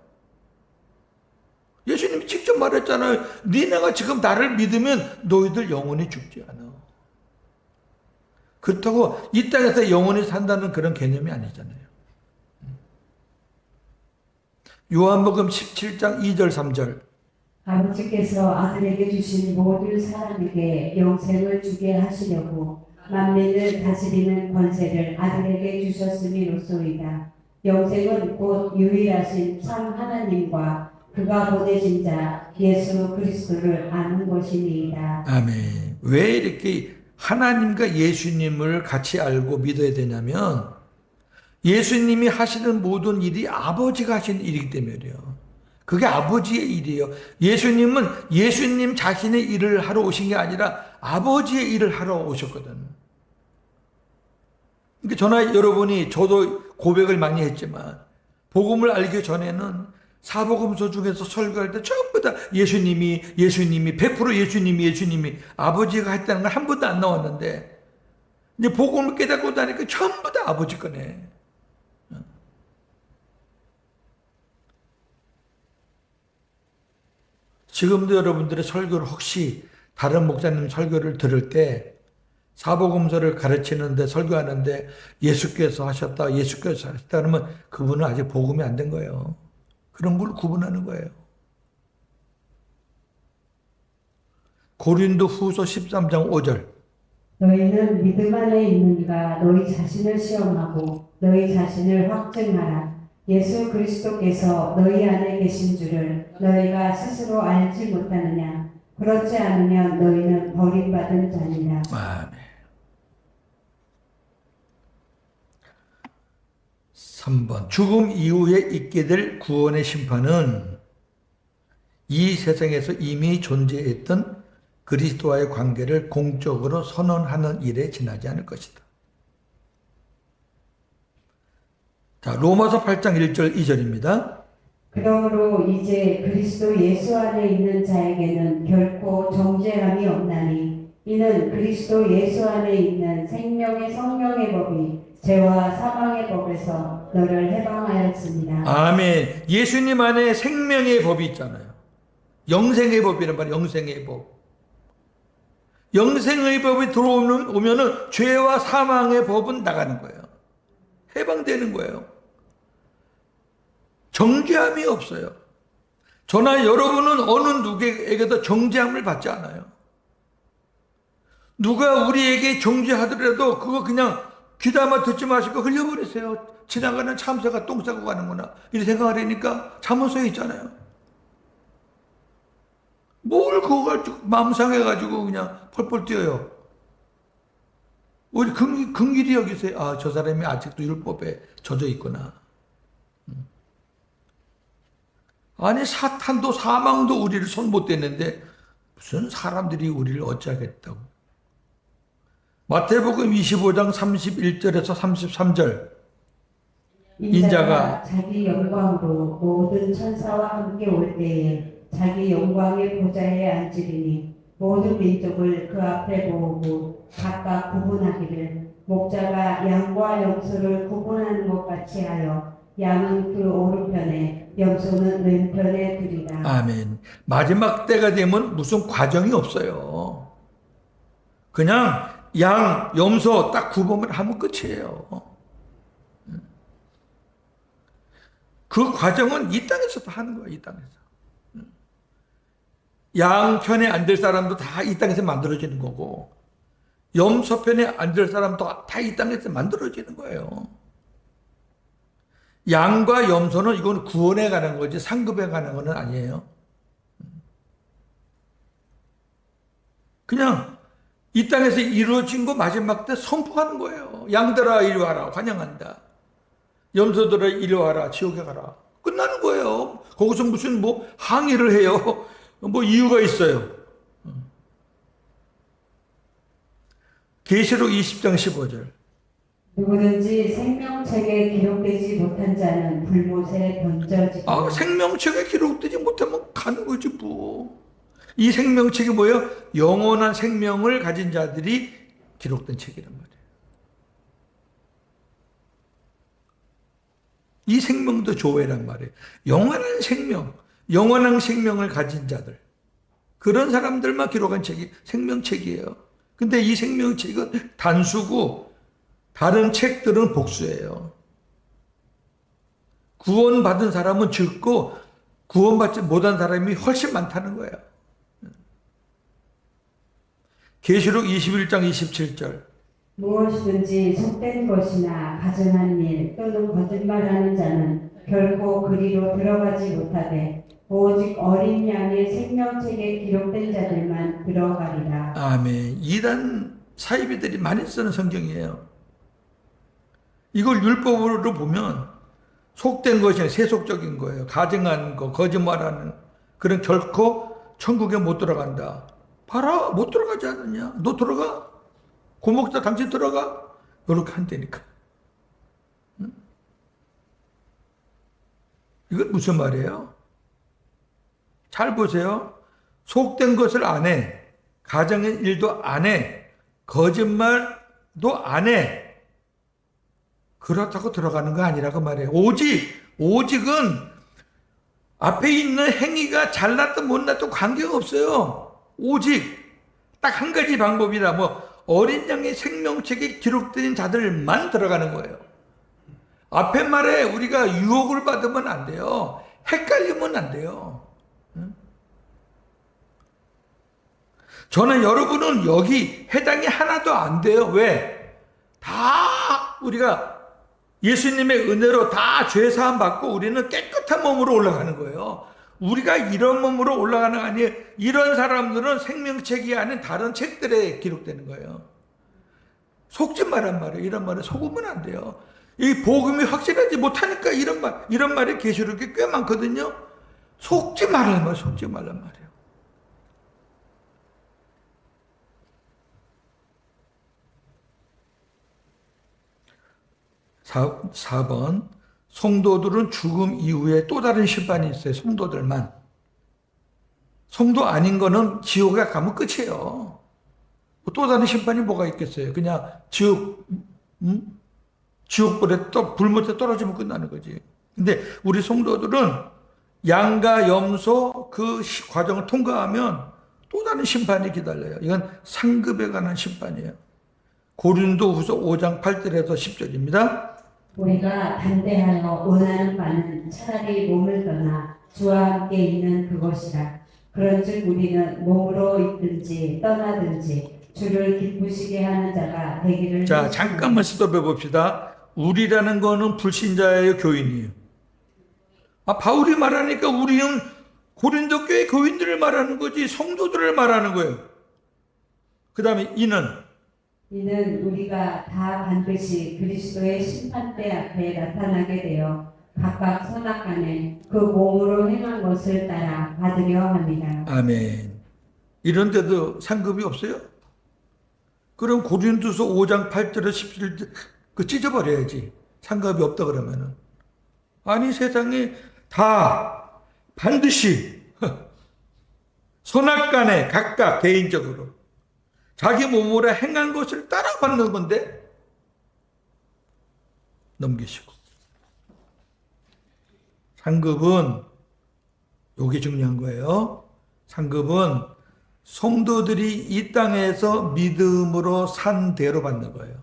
예수님이 직접 말했잖아요. 니네가 지금 나를 믿으면 너희들 영원히 죽지 않아. 그렇다고 이 땅에서 영원히 산다는 그런 개념이 아니잖아요. 요한복음 17장 2절 3절. 아버지께서 아들에게 주신 모든 사람에게 영생을 주게 하시려고 만민을 다스리는 권세를 아들에게 주셨음이로소이다. 영생은 곧 유일하신 참 하나님과 그가 보내신 자 예수 그리스도를 아는 것이니이다. 아멘. 왜 이렇게 하나님과 예수님을 같이 알고 믿어야 되냐면 예수님이 하시는 모든 일이 아버지가 하신 일이기 때문이에요. 그게 아버지의 일이에요. 예수님은 예수님 자신의 일을 하러 오신 게 아니라 아버지의 일을 하러 오셨거든. 그러니까 저나 여러분이 저도 고백을 많이 했지만 복음을 알기 전에는 사복음서 중에서 설교할 때 전부 다 예수님이 100% 예수님이 아버지가 했다는 건 한 번도 안 나왔는데 이제 복음을 깨닫고 나니까 전부 다 아버지 거네. 지금도 여러분들의 설교를 혹시 다른 목사님 설교를 들을 때 사복음서를 가르치는데 설교하는데 예수께서 하셨다 그러면 그분은 아직 복음이 안 된 거예요. 그런 걸 구분하는 거예요. 고린도 후서 13장 5절. 너희는 믿음 안에 있는가 너희 자신을 시험하고 너희 자신을 확증하라. 예수 그리스도께서 너희 안에 계신 줄을 너희가 스스로 알지 못하느냐. 그렇지 않으면 너희는 버림받은 자니라. 아멘. 3번. 죽음 이후에 있게 될 구원의 심판은 이 세상에서 이미 존재했던 그리스도와의 관계를 공적으로 선언하는 일에 지나지 않을 것이다. 자, 로마서 8장 1절 2절입니다. 그러므로 이제 그리스도 예수 안에 있는 자에게는 결코 정죄함이 없나니 이는 그리스도 예수 안에 있는 생명의 성령의 법이 죄와 사망의 법에서 너를 해방하였습니다. 아멘. 예수님 안에 생명의 법이 있잖아요. 영생의 법이란 말이에요. 영생의 법. 영생의 법이 들어오면은 죄와 사망의 법은 나가는 거예요. 해방되는 거예요. 정죄함이 없어요. 저나 여러분은 어느 누구에게도 정죄함을 받지 않아요. 누가 우리에게 정죄하더라도 그거 그냥 귀담아 듣지 마시고 흘려버리세요. 지나가는 참새가 똥 싸고 가는구나. 이렇게 생각하려니까 잘못 서 있잖아요. 뭘 그거 가지고 마음 상해가지고 그냥 펄펄 뛰어요. 우리 긍휼히 여기세요. 아, 저 사람이 아직도 율법에 젖어 있구나. 아니, 사탄도 사망도 우리를 손 못 댔는데 무슨 사람들이 우리를 어찌하겠다고. 마태복음 25장 31절에서 33절. 인자가 자기 영광으로 모든 천사와 함께 올 때에 자기 영광의 보좌에 앉으리니 모든 민족을 그 앞에 모으고 각각 구분하기를 목자가 양과 염소를 구분하는 것 같이 하여 양은 그 오른편에 염소는 왼편에 두리라. 아멘. 마지막 때가 되면 무슨 과정이 없어요. 그냥 양, 염소 딱 구분을 하면 끝이에요. 그 과정은 이 땅에서도 하는 거예요. 이 땅에서. 양 편에 앉을 사람도 다 이 땅에서 만들어지는 거고, 염소 편에 앉을 사람도 다 이 땅에서 만들어지는 거예요. 양과 염소는 이건 구원에 가는 거지 상급에 가는 거는 아니에요. 그냥 이 땅에서 이루어진 거 마지막 때 선포하는 거예요. 양들아 이리 와라 환영한다. 염소들아 이리 와라 지옥에 가라. 끝나는 거예요. 거기서 무슨 뭐 항의를 해요. 뭐 이유가 있어요. 계시록 20장 15절. 누구든지 생명책에 기록되지 못한 자는 불못에 던져지고. 아, 생명책에 기록되지 못하면 가는 거지 뭐. 이 생명책이 뭐예요? 영원한 생명을 가진 자들이 기록된 책이란 말이에요. 이 생명도 조회란 말이에요. 영원한 생명, 영원한 생명을 가진 자들. 그런 사람들만 기록한 책이 생명책이에요. 근데 이 생명책은 단수고 다른 책들은 복수예요. 구원받은 사람은 적고 구원받지 못한 사람이 훨씬 많다는 거예요. 계시록 21장 27절. 무엇이든지 속된 것이나 가증한 일 또는 거짓말하는 자는 결코 그리로 들어가지 못하되 오직 어린 양의 생명책에 기록된 자들만 들어가리라. 아멘. 이단 사이비들이 많이 쓰는 성경이에요. 이걸 율법으로 보면 속된 것이 세속적인 거예요. 가증한 거, 거짓말하는 그런 결코 천국에 못 들어간다. 봐라, 못 들어가지 않느냐? 너 들어가? 고목자 당신 들어가? 이렇게 한다니까. 응? 이건 무슨 말이에요? 잘 보세요. 속된 것을 안 해. 가정의 일도 안 해. 거짓말도 안 해. 그렇다고 들어가는 거 아니라고 말해요. 오직은 앞에 있는 행위가 잘났든 못났든 관계가 없어요. 오직 딱 한 가지 방법이라 뭐 어린 양의 생명책에 기록된 자들만 들어가는 거예요. 앞에 말에 우리가 유혹을 받으면 안 돼요. 헷갈리면 안 돼요. 저는 여러분은 여기 해당이 하나도 안 돼요. 왜? 다 우리가 예수님의 은혜로 다 죄사함 받고 우리는 깨끗한 몸으로 올라가는 거예요. 우리가 이런 몸으로 올라가는 거 아니에요. 이런 사람들은 생명책이 아닌 다른 책들에 기록되는 거예요. 속지 말란 말이에요. 이런 말에 속으면 안 돼요. 이 복음이 확실하지 못하니까 이런 말이 계시록에 꽤 많거든요. 속지 말란 말, 속지 말란 말이에요. 사 4번. 성도들은 죽음 이후에 또 다른 심판이 있어요. 성도들만. 성도 아닌 거는 지옥에 가면 끝이에요. 또 다른 심판이 뭐가 있겠어요? 그냥 지옥불에 불못에 떨어지면 끝나는 거지. 근데 우리 성도들은 양과 염소 그 과정을 통과하면 또 다른 심판이 기다려요. 이건 상급에 관한 심판이에요. 고린도후서 5장 8절에서 10절입니다. 우리가 반대하여 원하는 바는 차라리 몸을 떠나 주와 함께 있는 그것이라. 그런즉 우리는 몸으로 있든지 떠나든지 주를 기쁘시게 하는 자가 되기를. 자, 잠깐만 스톱해 봅시다. 우리라는 거는 불신자예요, 교인이에요? 바울이 말하니까 우리는 고린도 교회 교인들을 말하는 거지 성도들을 말하는 거예요. 그 다음에 이는 우리가 다 반드시 그리스도의 심판대 앞에 나타나게 되어 각각 선악간에 그 몸으로 행한 것을 따라 받으려 합니다. 아멘. 이런데도 상급이 없어요? 그럼 고린도서 5장 8절에 17절 그 찢어버려야지. 상급이 없다 그러면은. 아니 세상에 다 반드시 선악간에 각각 개인적으로 자기 몸으로 행한 것을 따라받는 건데 넘기시고. 상급은 요게 중요한 거예요. 상급은 성도들이 이 땅에서 믿음으로 산 대로 받는 거예요.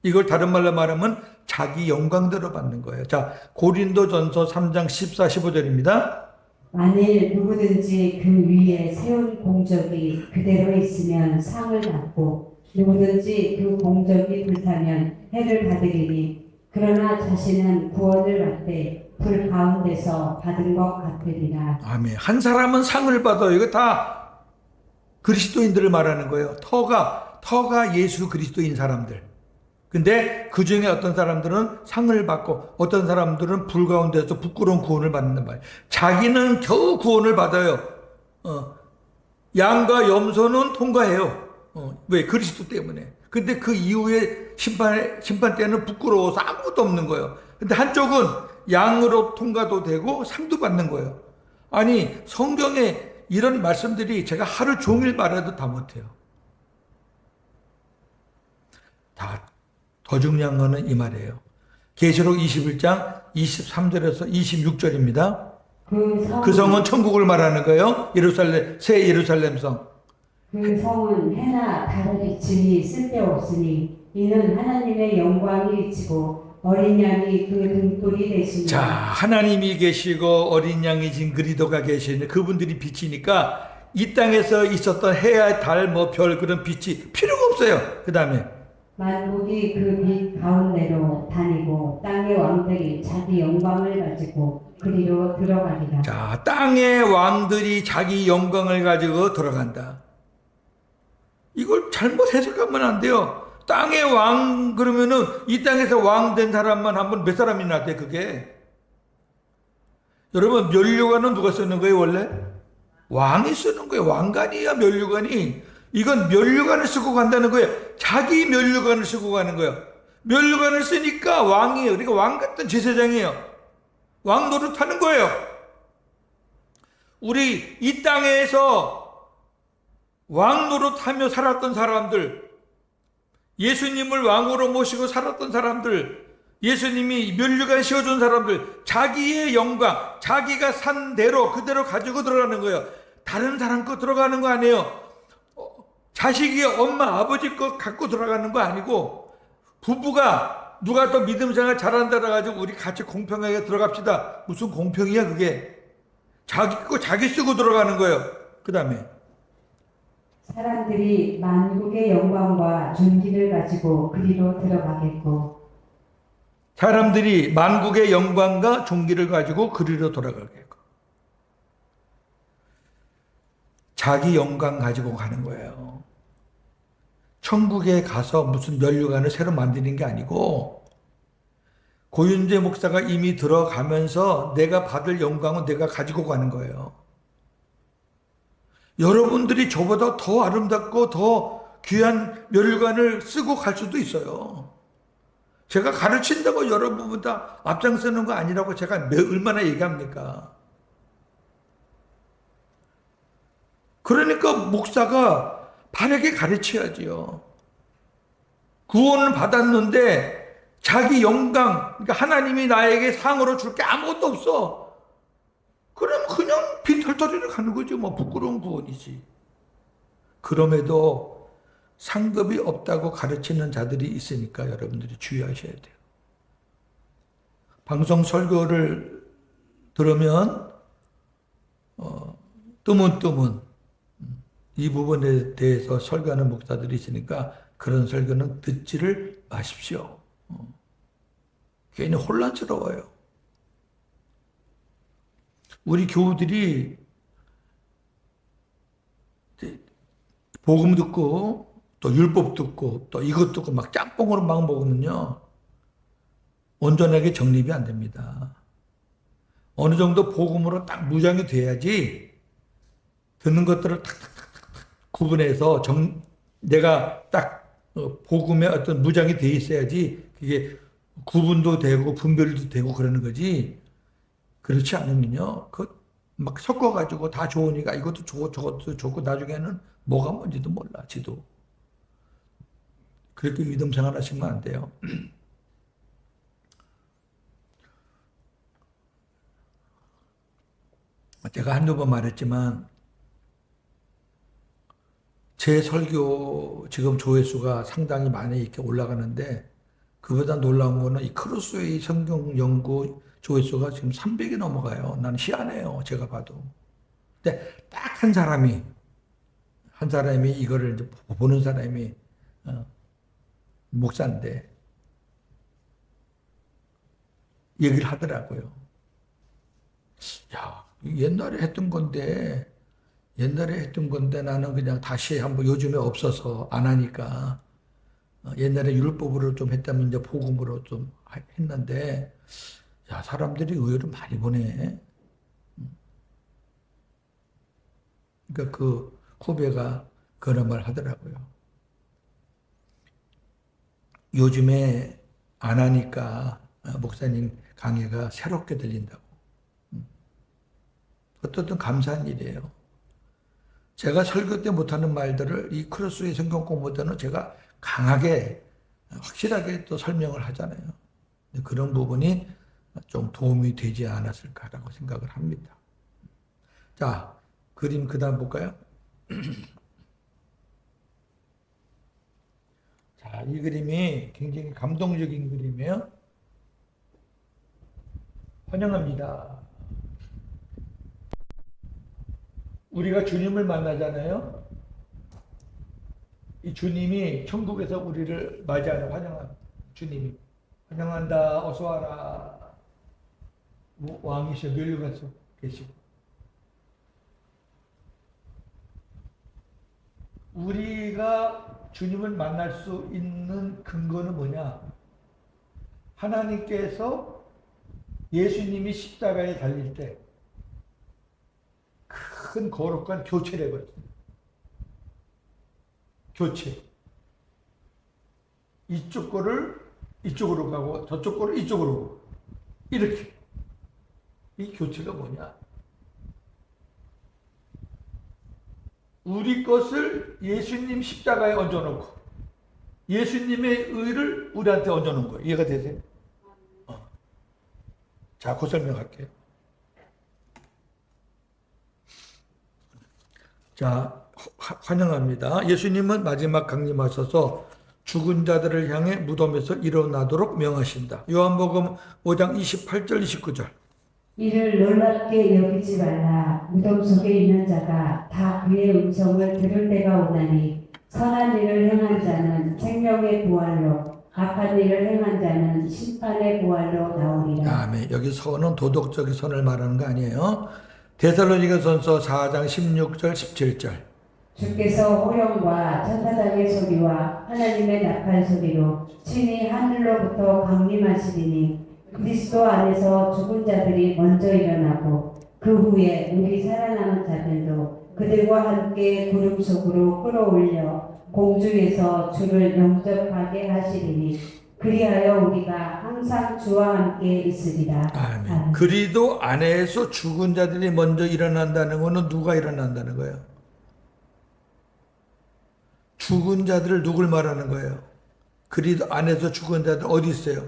이걸 다른 말로 말하면 자기 영광대로 받는 거예요. 자, 고린도전서 3장 14, 15절입니다. 만일 누구든지 그 위에 세운 공적이 그대로 있으면 상을 받고 누구든지 그 공적이 불타면 해를 받으리니 그러나 자신은 구원을 받되 불 가운데서 받은 것 같으리라. 아멘. 한 사람은 상을 받아요. 이거 다 그리스도인들을 말하는 거예요. 터가 예수 그리스도인 사람들. 근데 그 중에 어떤 사람들은 상을 받고 어떤 사람들은 불 가운데서 부끄러운 구원을 받는단 말이에요. 자기는 겨우 구원을 받아요. 양과 염소는 통과해요. 왜? 그리스도 때문에. 근데 그 이후에 심판 때는 부끄러워서 아무것도 없는 거예요. 근데 한쪽은 양으로 통과도 되고 상도 받는 거예요. 아니 성경에 이런 말씀들이 제가 하루 종일 말해도 다 못해요. 더 중요한 거는 이 말이에요. 계시록 21장 23절에서 26절입니다. 그 성은 천국을 말하는 거예요. 새 예루살렘 성. 그 성은 해나 달의 빛이 쓸데없으니 이는 하나님의 영광이 비치고 어린 양이 그 등불이 되시니. 자, 하나님이 계시고 어린 양이 진 그리스도가 계시는 그분들이 빛이니까 이 땅에서 있었던 해야 달, 별 그런 빛이 필요가 없어요. 그 다음에 만국이 그 빛 가운데로 다니고 땅의 왕들이 자기 영광을 가지고 그리로 들어가리라. 자, 땅의 왕들이 자기 영광을 가지고 들어간다. 이걸 잘못 해석하면 안 돼요. 땅의 왕 그러면은 이 땅에서 왕 된 사람만 한번 몇 사람이나 돼 그게. 여러분 면류관은 누가 쓰는 거예요 원래? 왕이 쓰는 거예요. 왕관이야 면류관이. 이건 면류관을 쓰고 간다는 거예요. 자기 면류관을 쓰고 가는 거예요. 면류관을 쓰니까 왕이에요. 그러니까 왕 같은 제사장이에요. 왕 노릇하는 거예요. 우리 이 땅에서 왕 노릇하며 살았던 사람들, 예수님을 왕으로 모시고 살았던 사람들, 예수님이 면류관 씌워준 사람들, 자기의 영광, 자기가 산 대로 그대로 가지고 들어가는 거예요. 다른 사람 거 들어가는 거 아니에요. 자식이 엄마 아버지 거 갖고 들어가는 거 아니고, 부부가 누가 더 믿음 생활 잘한다 그래가지고 우리 같이 공평하게 들어갑시다. 무슨 공평이야 그게. 자기 거 자기 쓰고 들어가는 거예요. 그 다음에 사람들이 만국의 영광과 존귀를 가지고 그리로 들어가겠고. 사람들이 만국의 영광과 존귀를 가지고 그리로 돌아가겠고. 자기 영광 가지고 가는 거예요. 천국에 가서 무슨 면류관을 새로 만드는 게 아니고 고윤재 목사가 이미 들어가면서 내가 받을 영광은 내가 가지고 가는 거예요. 여러분들이 저보다 더 아름답고 더 귀한 면류관을 쓰고 갈 수도 있어요. 제가 가르친다고 여러분보다 앞장서는 거 아니라고 제가 얼마나 얘기합니까? 그러니까 목사가 바르게 가르쳐야지요. 구원을 받았는데 자기 영광, 그러니까 하나님이 나에게 상으로 줄 게 아무것도 없어. 그럼 그냥 빈털터리를 가는 거죠. 부끄러운 구원이지. 그럼에도 상급이 없다고 가르치는 자들이 있으니까 여러분들이 주의하셔야 돼요. 방송 설교를 들으면 뜨문뜨문 이 부분에 대해서 설교하는 목사들이 있으니까 그런 설교는 듣지를 마십시오. 괜히 혼란스러워요. 우리 교우들이 복음 듣고 또 율법 듣고 또 이것 듣고 막 짬뽕으로 막 먹으면요. 온전하게 정립이 안 됩니다. 어느 정도 복음으로 딱 무장이 돼야지 듣는 것들을 탁탁탁 구분해서 내가 딱 복음에 어떤 무장이 돼 있어야지 그게 구분도 되고 분별도 되고 그러는 거지. 그렇지 않으면요. 막 섞어가지고 다 좋으니까 이것도 좋고 저것도 좋고 나중에는 뭐가 뭔지도 몰라, 지도. 그렇게 믿음 생활하시면 안 돼요. 제가 한두 번 말했지만 제 설교 지금 조회수가 상당히 많이 이렇게 올라가는데 그보다 놀라운 거는 이 크로스웨이 성경 연구 조회수가 지금 300이 넘어가요. 나는 희한해요. 제가 봐도. 근데 딱 한 사람이 이거를 이제 보는 사람이 목사인데 얘기를 하더라고요. 야, 옛날에 했던 건데 나는 그냥 다시 한번 요즘에 없어서 안 하니까 옛날에 율법으로 좀 했다면 이제 복음으로 좀 했는데 야, 사람들이 의외로 많이 보네. 그러니까 그 후배가 그런 말 하더라고요. 요즘에 안 하니까 목사님 강의가 새롭게 들린다고. 어떻든 감사한 일이에요. 제가 설교 때 못하는 말들을 이 크로스의 성경 공부 때는 제가 강하게 확실하게 또 설명을 하잖아요. 그런 부분이 좀 도움이 되지 않았을까라고 생각을 합니다. 자, 그림 그 다음 볼까요? 자, 이 그림이 굉장히 감동적인 그림이에요. 환영합니다. 우리가 주님을 만나잖아요. 이 주님이 천국에서 우리를 맞이하는 환영합니다. 주님이 환영한다. 어서 와라. 왕이셔 멸류관서 계시고. 우리가 주님을 만날 수 있는 근거는 뭐냐? 하나님께서 예수님이 십자가에 달릴 때 큰 거룩한 교체를 해버렸어요. 교체. 이쪽 거를 이쪽으로 가고 저쪽 거를 이쪽으로 이렇게. 이 교체가 뭐냐? 우리 것을 예수님 십자가에 얹어놓고 예수님의 의를 우리한테 얹어놓은 거예요. 이해가 되세요? 자, 그 설명할게요. 자, 환영합니다. 예수님은 마지막 강림하셔서 죽은 자들을 향해 무덤에서 일어나도록 명하신다. 요한복음 5장 28절 29절. 이를 놀랍게 여기지 말라. 무덤 속에 있는 자가 다 그의 음성을 들을 때가 오나니 선한 일을 행한 자는 생명의 부활로 악한 일을 행한 자는 심판의 부활로 나오리라. 아멘. 여기 선은 도덕적인 선을 말하는 거 아니에요. 데살로니가전서 4장 16절 17절. 주께서 호령과 천사장의 소리와 하나님의 나팔 소리로 친히 하늘로부터 강림하시리니 그리스도 안에서 죽은 자들이 먼저 일어나고 그 후에 우리 살아남은 자들도 그들과 함께 구름 속으로 끌어올려 공중에서 주를 영접하게 하시리니 그리하여 우리가 항상 주와 함께 있으리라. 아멘. 아멘. 그리도 안에서 죽은 자들이 먼저 일어난다는 것은 누가 일어난다는 거예요? 죽은 자들을 누굴 말하는 거예요? 그리도 안에서 죽은 자들 어디 있어요?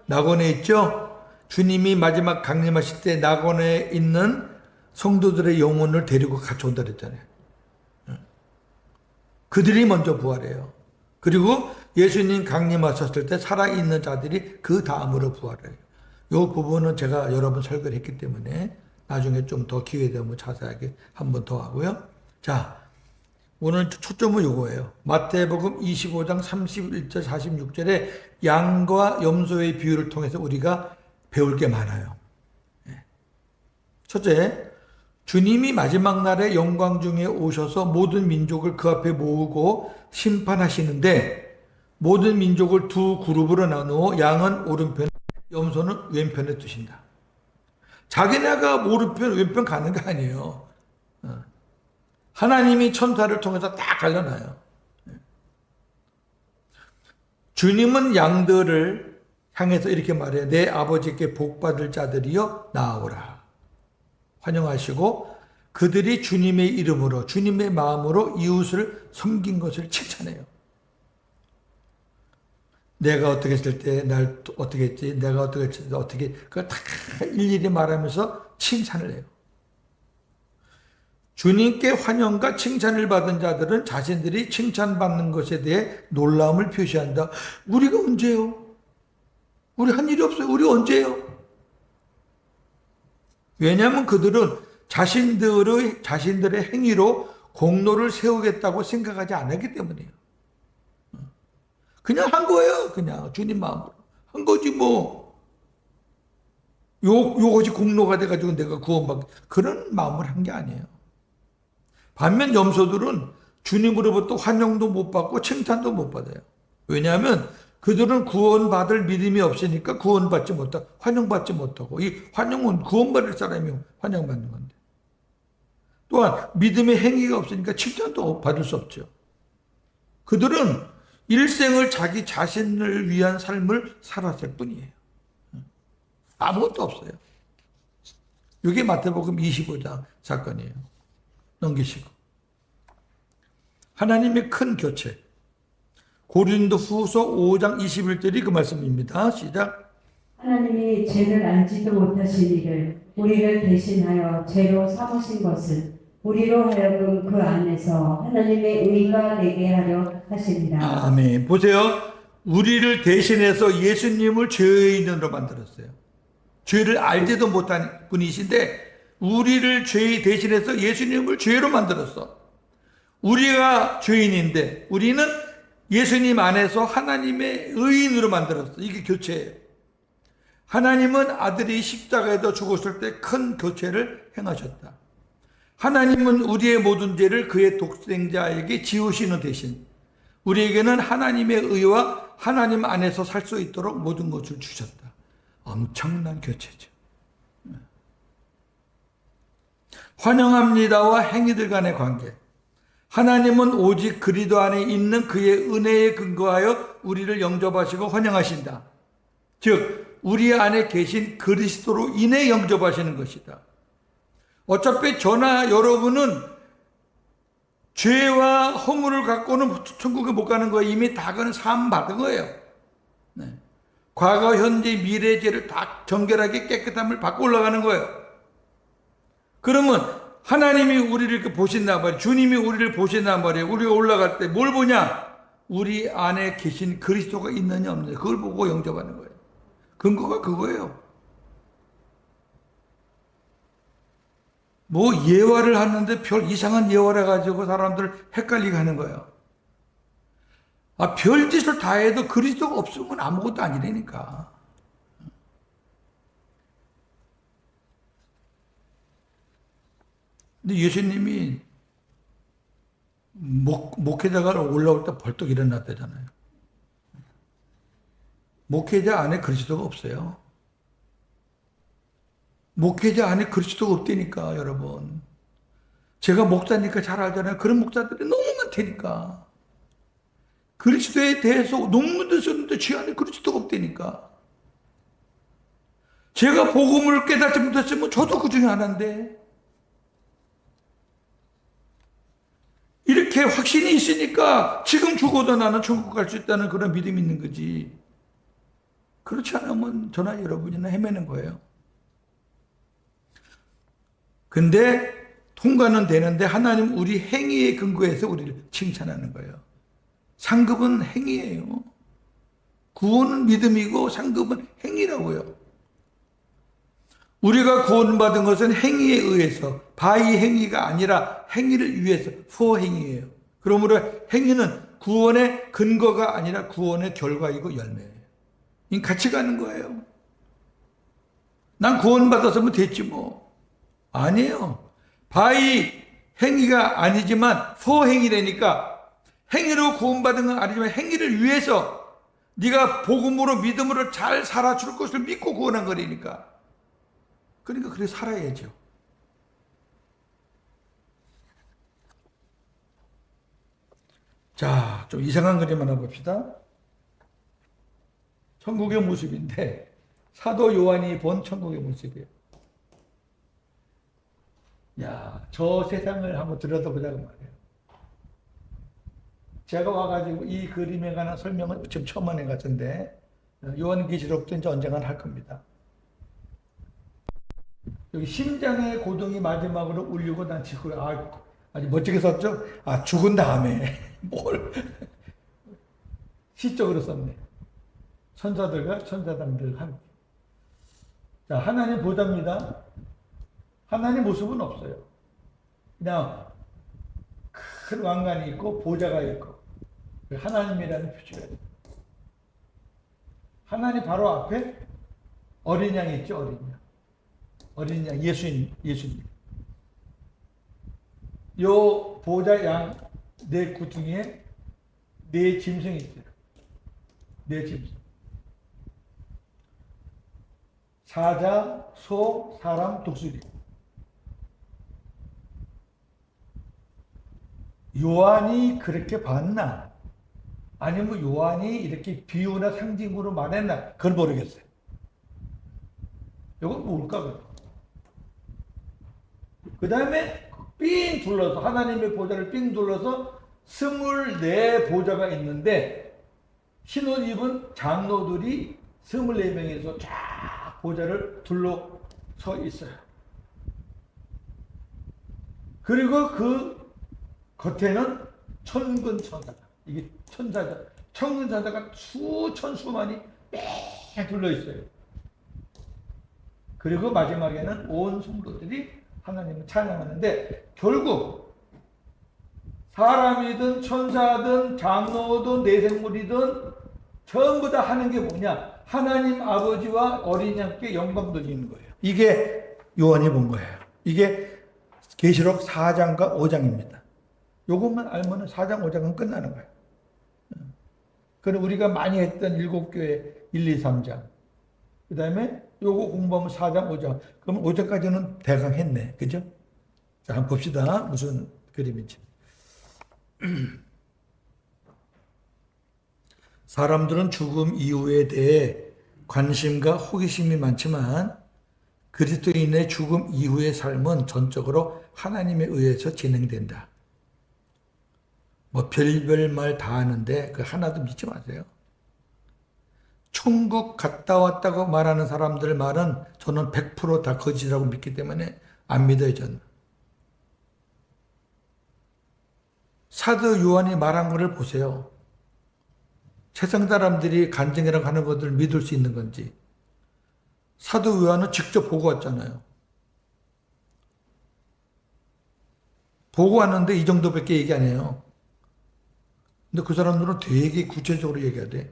낙원에 있죠? 주님이 마지막 강림하실 때 낙원에 있는 성도들의 영혼을 데리고 같이 온다 그랬잖아요. 그들이 먼저 부활해요. 그리고 예수님 강림하셨을 때 살아있는 자들이 그 다음으로 부활해요. 이 부분은 제가 여러 번 설교를 했기 때문에 나중에 좀 더 기회 되면 자세하게 한 번 더 하고요. 자, 오늘 초점은 요거예요. 마태복음 25장 31절 46절에 양과 염소의 비유를 통해서 우리가 배울 게 많아요. 첫째, 주님이 마지막 날에 영광 중에 오셔서 모든 민족을 그 앞에 모으고 심판하시는데 모든 민족을 두 그룹으로 나누어 양은 오른편에 염소는 왼편에 두신다. 자기네가 오른편 왼편 가는 거 아니에요. 하나님이 천사를 통해서 딱 갈려놔요. 주님은 양들을 향해서 이렇게 말해요. 내 아버지께 복받을 자들이여 나오라. 환영하시고 그들이 주님의 이름으로 주님의 마음으로 이웃을 섬긴 것을 칭찬해요. 내가 어떻게 했을 때 날 어떻게 했지, 내가 어떻게 했을 때 어떻게, 그걸 다 일일이 말하면서 칭찬을 해요. 주님께 환영과 칭찬을 받은 자들은 자신들이 칭찬받는 것에 대해 놀라움을 표시한다. 우리가 언제요? 우리 한 일이 없어요. 우리 언제요? 왜냐하면 그들은 자신들의 행위로 공로를 세우겠다고 생각하지 않았기 때문이에요. 그냥 한 거예요. 그냥 주님 마음으로 한 거지 뭐. 요것이 공로가 돼가지고 내가 구원받 그런 마음을 한 게 아니에요. 반면 염소들은 주님으로부터 환영도 못 받고 칭찬도 못 받아요. 왜냐하면 그들은 구원받을 믿음이 없으니까 구원받지 못하고 환영받지 못하고, 이 환영은 구원받을 사람이 환영받는 건데, 또한 믿음의 행위가 없으니까 칭찬도 받을 수 없죠. 그들은 일생을 자기 자신을 위한 삶을 살았을 뿐이에요. 아무것도 없어요. 이게 마태복음 25장 사건이에요. 넘기시고. 하나님의 큰 교체. 고린도 후서 5장 21절이 그 말씀입니다. 시작. 하나님이 죄를 알지도 못하신 이를 우리를 대신하여 죄로 삼으신 것은 우리로 하여금 그 안에서 하나님의 의가 되게 하려 하십니다. 아멘. 보세요. 우리를 대신해서 예수님을 죄인으로 만들었어요. 죄를 알지도 못한 분이신데 우리를 죄 대신해서 예수님을 죄로 만들었어. 우리가 죄인인데 우리는 예수님 안에서 하나님의 의인으로 만들었어. 이게 교체예요. 하나님은 아들이 십자가에서 죽었을 때 큰 교체를 행하셨다. 하나님은 우리의 모든 죄를 그의 독생자에게 지우시는 대신 우리에게는 하나님의 의와 하나님 안에서 살 수 있도록 모든 것을 주셨다. 엄청난 교체죠. 환영합니다와 행위들 간의 관계. 하나님은 오직 그리스도 안에 있는 그의 은혜에 근거하여 우리를 영접하시고 환영하신다. 즉 우리 안에 계신 그리스도로 인해 영접하시는 것이다. 어차피 저나 여러분은 죄와 허물을 갖고는 천국에 못 가는 거예요. 이미 다 그는 사함 받은 거예요. 네. 과거, 현재, 미래 죄를 다 정결하게 깨끗함을 받고 올라가는 거예요. 그러면 하나님이 우리를 보신단 말이에요. 주님이 우리를 보신단 말이에요. 우리가 올라갈 때 뭘 보냐? 우리 안에 계신 그리스도가 있느냐 없느냐 그걸 보고 영접하는 거예요. 근거가 그거예요. 뭐 예화를 하는데 별 이상한 예화를 가지고 사람들 헷갈리게 하는 거예요. 아, 별짓을 다 해도 그리스도가 없으면 아무것도 아니라니까. 근데 예수님이 목회자가 올라올 때 벌떡 일어났다잖아요. 목회자 안에 그리스도가 없어요. 목회자 안에 그리스도가 없다니까, 여러분. 제가 목사니까 잘 알잖아요. 그런 목사들이 너무 많다니까. 그리스도에 대해서 논문도 썼는데 지 안에 그리스도가 없다니까. 제가 복음을 깨닫지 못했으면 저도 그 중에 하나인데. 이렇게 확신이 있으니까 지금 죽어도 나는 천국 갈 수 있다는 그런 믿음이 있는 거지. 그렇지 않으면 저나 여러분이나 헤매는 거예요. 근데 통과는 되는데 하나님 우리 행위에 근거해서 우리를 칭찬하는 거예요. 상급은 행위예요. 구원은 믿음이고 상급은 행위라고요. 우리가 구원받은 것은 행위에 의해서, 바의 행위가 아니라 행위를 위해서, for 행위예요. 그러므로 행위는 구원의 근거가 아니라 구원의 결과이고 열매예요. 이 같이 가는 거예요. 난 구원받았으면 됐지 뭐. 아니에요. 바의 행위가 아니지만 for 행위라니까, 행위로 구원받은 건 아니지만 행위를 위해서 네가 복음으로 믿음으로 잘 살아줄 것을 믿고 구원한 거라니까. 그러니까 그래 살아야죠. 자, 좀 이상한 그림 하나 봅시다. 천국의 모습인데 사도 요한이 본 천국의 모습이에요. 야, 저 세상을 한번 들여다보자고 말이에요. 제가 와가지고 이 그림에 관한 설명은 지금 처음 하는 것 같은데 요한계시록도 이제 언젠가 할 겁니다. 여기 심장의 고동이 마지막으로 울리고 난 직후에 아주 멋지게 썼죠? 죽은 다음에 뭘 시적으로 썼네. 천사들과 천사장들 함께. 자, 하나님 보답니다. 하나님 모습은 없어요. 그냥 큰 왕관이 있고 보좌가 있고 하나님이라는 표시가 있어요. 하나님 바로 앞에 어린 양이 있죠, 어린 양. 어린 양, 예수님. 요 보좌 양 네 구중에 네 짐승이 있어요. 네 짐승. 사자, 소, 사람, 독수리. 요한이 그렇게 봤나? 아니면 요한이 이렇게 비유나 상징으로 말했나? 그걸 모르겠어요. 이건 뭘까? 그 다음에 삥 둘러서 하나님의 보좌를 삥 둘러서 24보좌가 있는데 흰옷 입은 장로들이 24명에서 쫙 보좌를 둘러서 있어요. 그리고 그 겉에는 천군 천사가, 이게 천사자, 천군 천사가 수천 수만이 빽 둘러 있어요. 그리고 마지막에는 온 성도들이 하나님을 찬양하는데 결국 사람이든 천사든 장로든 내생물이든 전부 다 하는 게 뭐냐? 하나님 아버지와 어린 양께 영광 돌리는 거예요. 이게 요한이 본 거예요. 이게 계시록 4장과 5장입니다. 요것만 알면 4장, 5장은 끝나는 거예요. 그럼 우리가 많이 했던 7교회 1, 2, 3장. 그 다음에 요거 공부하면 4장, 5장. 그럼 5장까지는 대강 했네. 그죠? 자, 한번 봅시다. 무슨 그림인지. 사람들은 죽음 이후에 대해 관심과 호기심이 많지만 그리스도인의 죽음 이후의 삶은 전적으로 하나님에 의해서 진행된다. 뭐 별별 말 다 하는데 그 하나도 믿지 마세요. 천국 갔다 왔다고 말하는 사람들 말은 저는 100% 다 거짓이라고 믿기 때문에 안 믿어요, 저는. 사도 요한이 말한 것을 보세요. 세상 사람들이 간증이라고 하는 것들을 믿을 수 있는 건지. 사도 요한은 직접 보고 왔잖아요. 보고 왔는데 이 정도밖에 얘기 안 해요. 근데 그 사람들은 되게 구체적으로 얘기하대.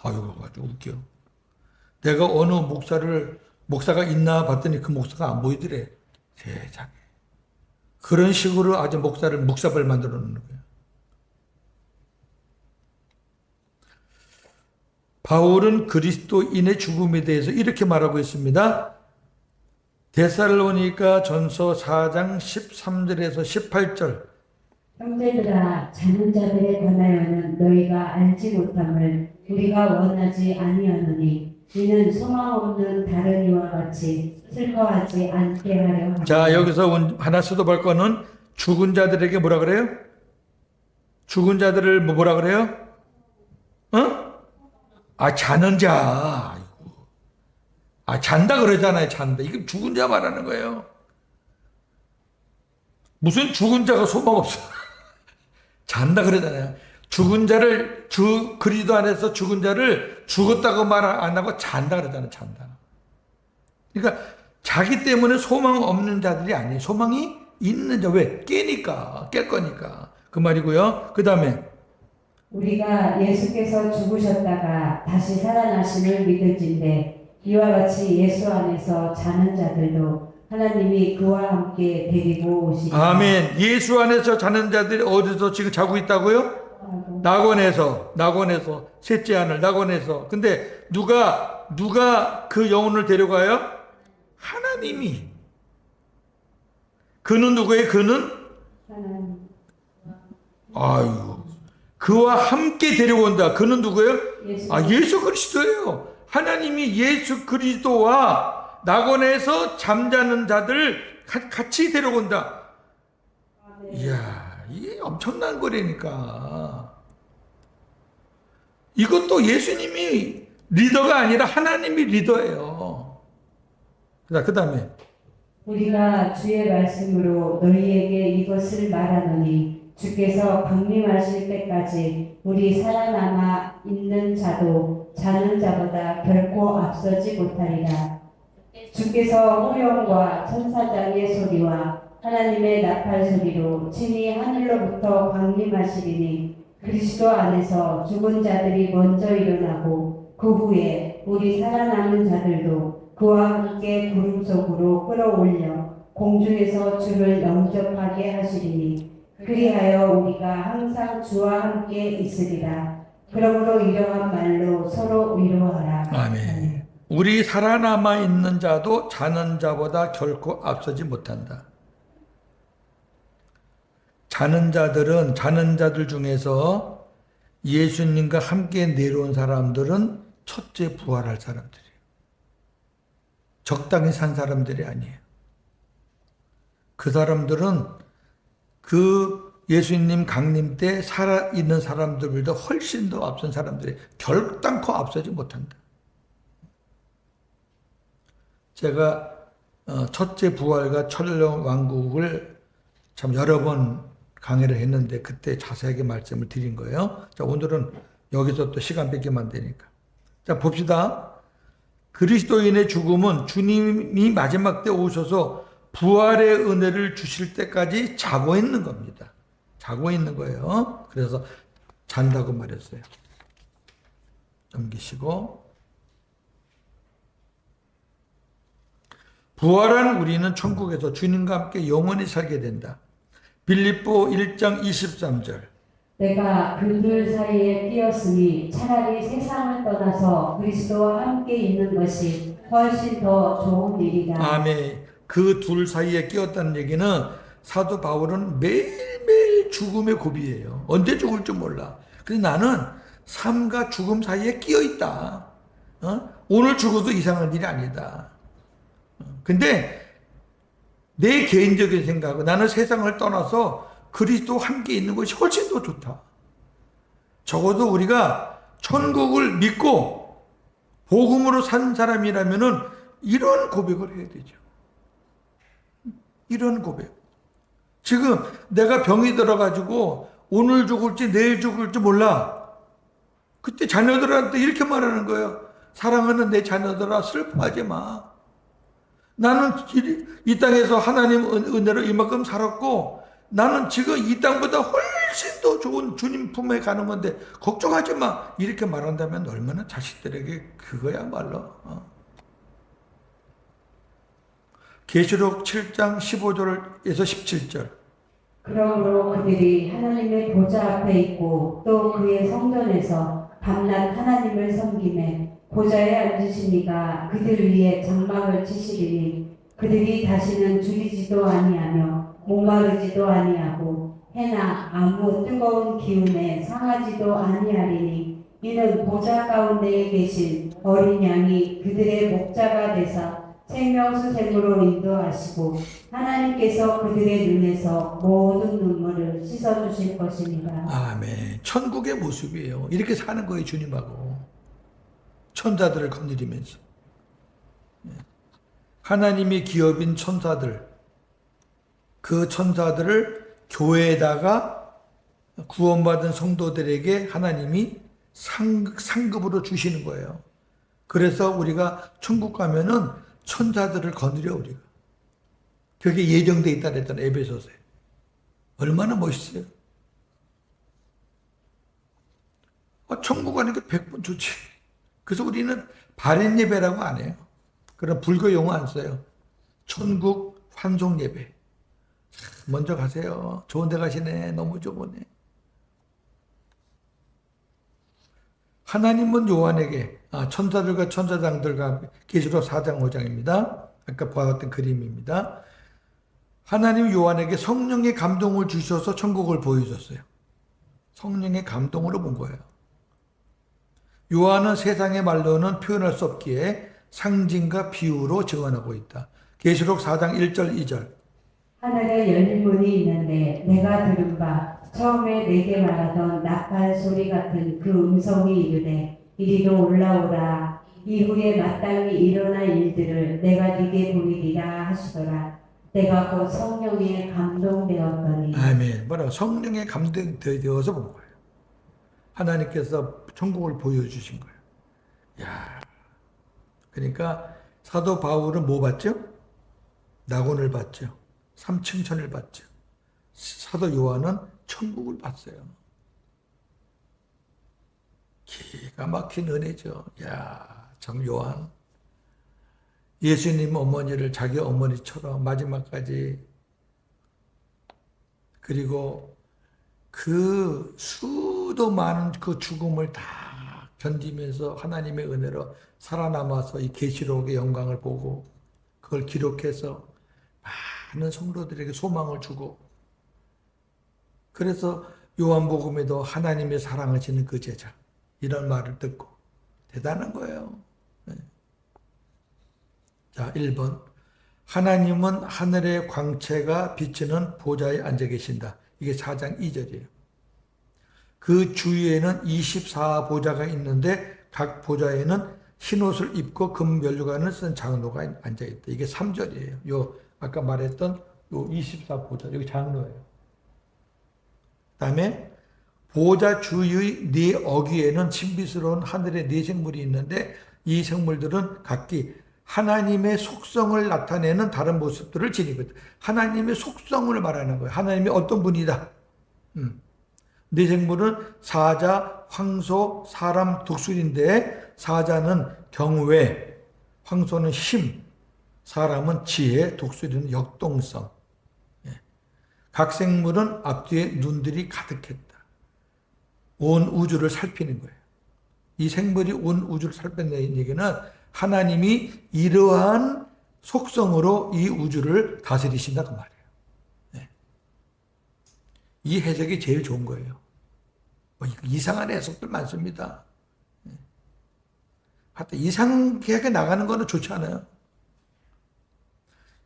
아유, 아주 웃겨. 내가 어느 목사가 있나 봤더니 그 목사가 안 보이더래. 세상에. 그런 식으로 아주 목사를 묵사발 만들어 놓는 거예요. 바울은 그리스도인의 죽음에 대해서 이렇게 말하고 있습니다. 데살로니가 전서 4장 13절에서 18절. 형제들아, 자는 자들에 관하여는 너희가 알지 못함을 우리가 원하지 아니하노니 이는 소망 없는 다른 이와 같이 슬퍼하지 않게 하려 합니다. 자, 여기서 하나 수도할 거는 죽은 자들에게 뭐라 그래요? 죽은 자들을 뭐라 그래요? 자는 자. 잔다 그러잖아요, 잔다. 이게 죽은 자 말하는 거예요. 무슨 죽은 자가 소망 없어. 잔다 그러잖아요. 죽은 자를, 그리스도 안에서 죽은 자를 죽었다고 말 안 하고 잔다 그러잖아요, 잔다. 그러니까 자기 때문에 소망 없는 자들이 아니에요. 소망이 있는 자. 왜? 깰 거니까. 그 말이고요. 그 다음에 우리가 예수께서 죽으셨다가 다시 살아나심을 믿을진데 이와 같이 예수 안에서 자는 자들도 하나님이 그와 함께 데리고 오시리라. 아멘. 예수 안에서 자는 자들이 어디서 지금 자고 있다고요? 낙원에서 셋째 하늘 낙원에서. 근데 누가 그 영혼을 데려가요? 하나님이. 그는 누구예요? 그는 하나님. 아유, 그와 함께 데려온다. 그는 누구예요? 예수. 예수 그리스도예요. 하나님이 예수 그리스도와 낙원에서 잠자는 자들 같이 데려온다. 이야, 이게 엄청난 거라니까. 이것도 예수님이 리더가 아니라 하나님이 리더예요. 그 다음에 우리가 주의 말씀으로 너희에게 이것을 말하노니 주께서 강림하실 때까지 우리 살아남아 있는 자도 자는 자보다 결코 앞서지 못하리라. 주께서 호령과 천사장의 소리와 하나님의 나팔 소리로 친히 하늘로부터 강림하시리니 그리스도 안에서 죽은 자들이 먼저 일어나고 그 후에 우리 살아남은 자들도 그와 함께 구름 속으로 끌어올려 공중에서 주를 영접하게 하시리니 그리하여 우리가 항상 주와 함께 있으리라. 그러므로 이러한 말로 서로 위로하라. 아멘. 우리 살아남아 있는 자도 자는 자보다 결코 앞서지 못한다. 자는 자들 중에서 예수님과 함께 내려온 사람들은 첫째 부활할 사람들이에요. 적당히 산 사람들이 아니에요. 그 사람들은 그 예수님 강림 때 살아있는 사람들보다 훨씬 더 앞선 사람들이 결단코 앞서지 못한다. 제가 첫째 부활과 천령 왕국을 참 여러 번 강의를 했는데 그때 자세하게 말씀을 드린 거예요. 자, 오늘은 여기서 또 시간 뺏기면 안 되니까. 자, 봅시다. 그리스도인의 죽음은 주님이 마지막 때 오셔서 부활의 은혜를 주실 때까지 자고 있는 겁니다. 자고 있는 거예요. 그래서 잔다고 말했어요. 넘기시고. 부활한 우리는 천국에서 주님과 함께 영원히 살게 된다. 빌립보 1장 23절. 내가 그 둘 사이에 끼었으니 차라리 세상을 떠나서 그리스도와 함께 있는 것이 훨씬 더 좋은 일이다. 아멘. 그 둘 사이에 끼었다는 얘기는 사도 바울은 매일매일 죽음의 고비예요. 언제 죽을지 몰라. 근데 나는 삶과 죽음 사이에 끼어 있다. 오늘 죽어도 이상한 일이 아니다. 근데 내 개인적인 생각은 나는 세상을 떠나서 그리스도와 함께 있는 것이 훨씬 더 좋다. 적어도 우리가 천국을 믿고 복음으로 산 사람이라면은 이런 고백을 해야 되죠. 이런 고백. 지금 내가 병이 들어가지고 오늘 죽을지 내일 죽을지 몰라. 그때 자녀들한테 이렇게 말하는 거예요. 사랑하는 내 자녀들아, 슬퍼하지 마. 나는 이 땅에서 하나님 은혜로 이만큼 살았고 나는 지금 이 땅보다 훨씬 더 좋은 주님 품에 가는 건데 걱정하지 마. 이렇게 말한다면 얼마나 자식들에게 그거야말로. 계시록 7장 15절에서 17절. 그러므로 그들이 하나님의 보좌 앞에 있고 또 그의 성전에서 밤낮 하나님을 섬기매 보좌에 앉으신 이가 그들 위에 장막을 치시리니 그들이 다시는 줄이지도 아니하며 목마르지도 아니하고 해나 아무 뜨거운 기운에 상하지도 아니하리니 이는 보좌 가운데에 계신 어린 양이 그들의 목자가 되사 생명수샘으로 인도하시고 하나님께서 그들의 눈에서 모든 눈물을 씻어주실 것입니다. 아멘. 천국의 모습이에요. 이렇게 사는 거예요, 주님하고. 천사들을 거느리면서. 하나님의 기업인 천사들, 그 천사들을 교회에다가 구원받은 성도들에게 하나님이 상급으로 주시는 거예요. 그래서 우리가 천국 가면은 천사들을 거느려 우리가. 그게 예정돼 있다 그랬잖아요. 에베소서에. 얼마나 멋있어요. 천국 가는 게 100번 좋지. 그래서 우리는 바렛 예배라고 안 해요. 그런 불교 용어 안 써요. 천국 환송 예배. 먼저 가세요. 좋은 데 가시네. 너무 좋으네. 하나님은 요한에게 천사들과 천사장들과 계시록 4장 5장입니다. 아까 보았던 그림입니다. 하나님 요한에게 성령의 감동을 주셔서 천국을 보여줬어요. 성령의 감동으로 본 거예요. 요한은 세상의 말로는 표현할 수 없기에 상징과 비유로 증언하고 있다. 계시록 4장 1절 2절. 하늘에 열린 문이 있는데 내가 들은 바 처음에 내게 말하던 나팔 소리 같은 그 음성이 이르되 이리로 올라오라. 이후에 마땅히 일어날 일들을 내가 네게 보이리라 하시더라. 내가 곧 성령에 감동되었더니. 아멘. 뭐라고? 성령에 감동되어서 본 거예요. 하나님께서 천국을 보여주신 거예요. 야, 그러니까 사도 바울은 뭐 봤죠? 낙원을 봤죠. 삼층천을 봤죠. 사도 요한은 천국을 봤어요. 기가 막힌 은혜죠. 야, 참 요한. 예수님 어머니를 자기 어머니처럼 마지막까지, 그리고 그 수도 많은 그 죽음을 다 견디면서 하나님의 은혜로 살아남아서 이 계시록의 영광을 보고 그걸 기록해서 많은 성도들에게 소망을 주고, 그래서 요한복음에도 하나님의 사랑하시는 그 제자 이런 말을 듣고 대단한 거예요. 네. 자, 1번. 하나님은 하늘의 광채가 비치는 보좌에 앉아 계신다. 이게 4장 2절이에요. 그 주위에는 24보좌가 있는데 각 보좌에는 흰옷을 입고 금면류관을 쓴 장로가 앉아있다. 이게 3절이에요. 요 아까 말했던 요 24보좌, 여기 장로예요. 그 다음에 보좌 주의 네 어귀에는 신비스러운 하늘의 네 생물이 있는데 이 생물들은 각기 하나님의 속성을 나타내는 다른 모습들을 지니고 있다. 하나님의 속성을 말하는 거예요. 하나님이 어떤 분이다. 네 생물은 사자, 황소, 사람, 독수리인데 사자는 경외, 황소는 힘, 사람은 지혜, 독수리는 역동성. 각 생물은 앞뒤에 눈들이 가득했다. 온 우주를 살피는 거예요. 이 생물이 온 우주를 살펴낸 얘기는 하나님이 이러한 속성으로 이 우주를 다스리신다 그 말이에요. 네. 이 해석이 제일 좋은 거예요. 이상한 해석들 많습니다. 네. 하여튼 이상하게 나가는 거는 좋지 않아요.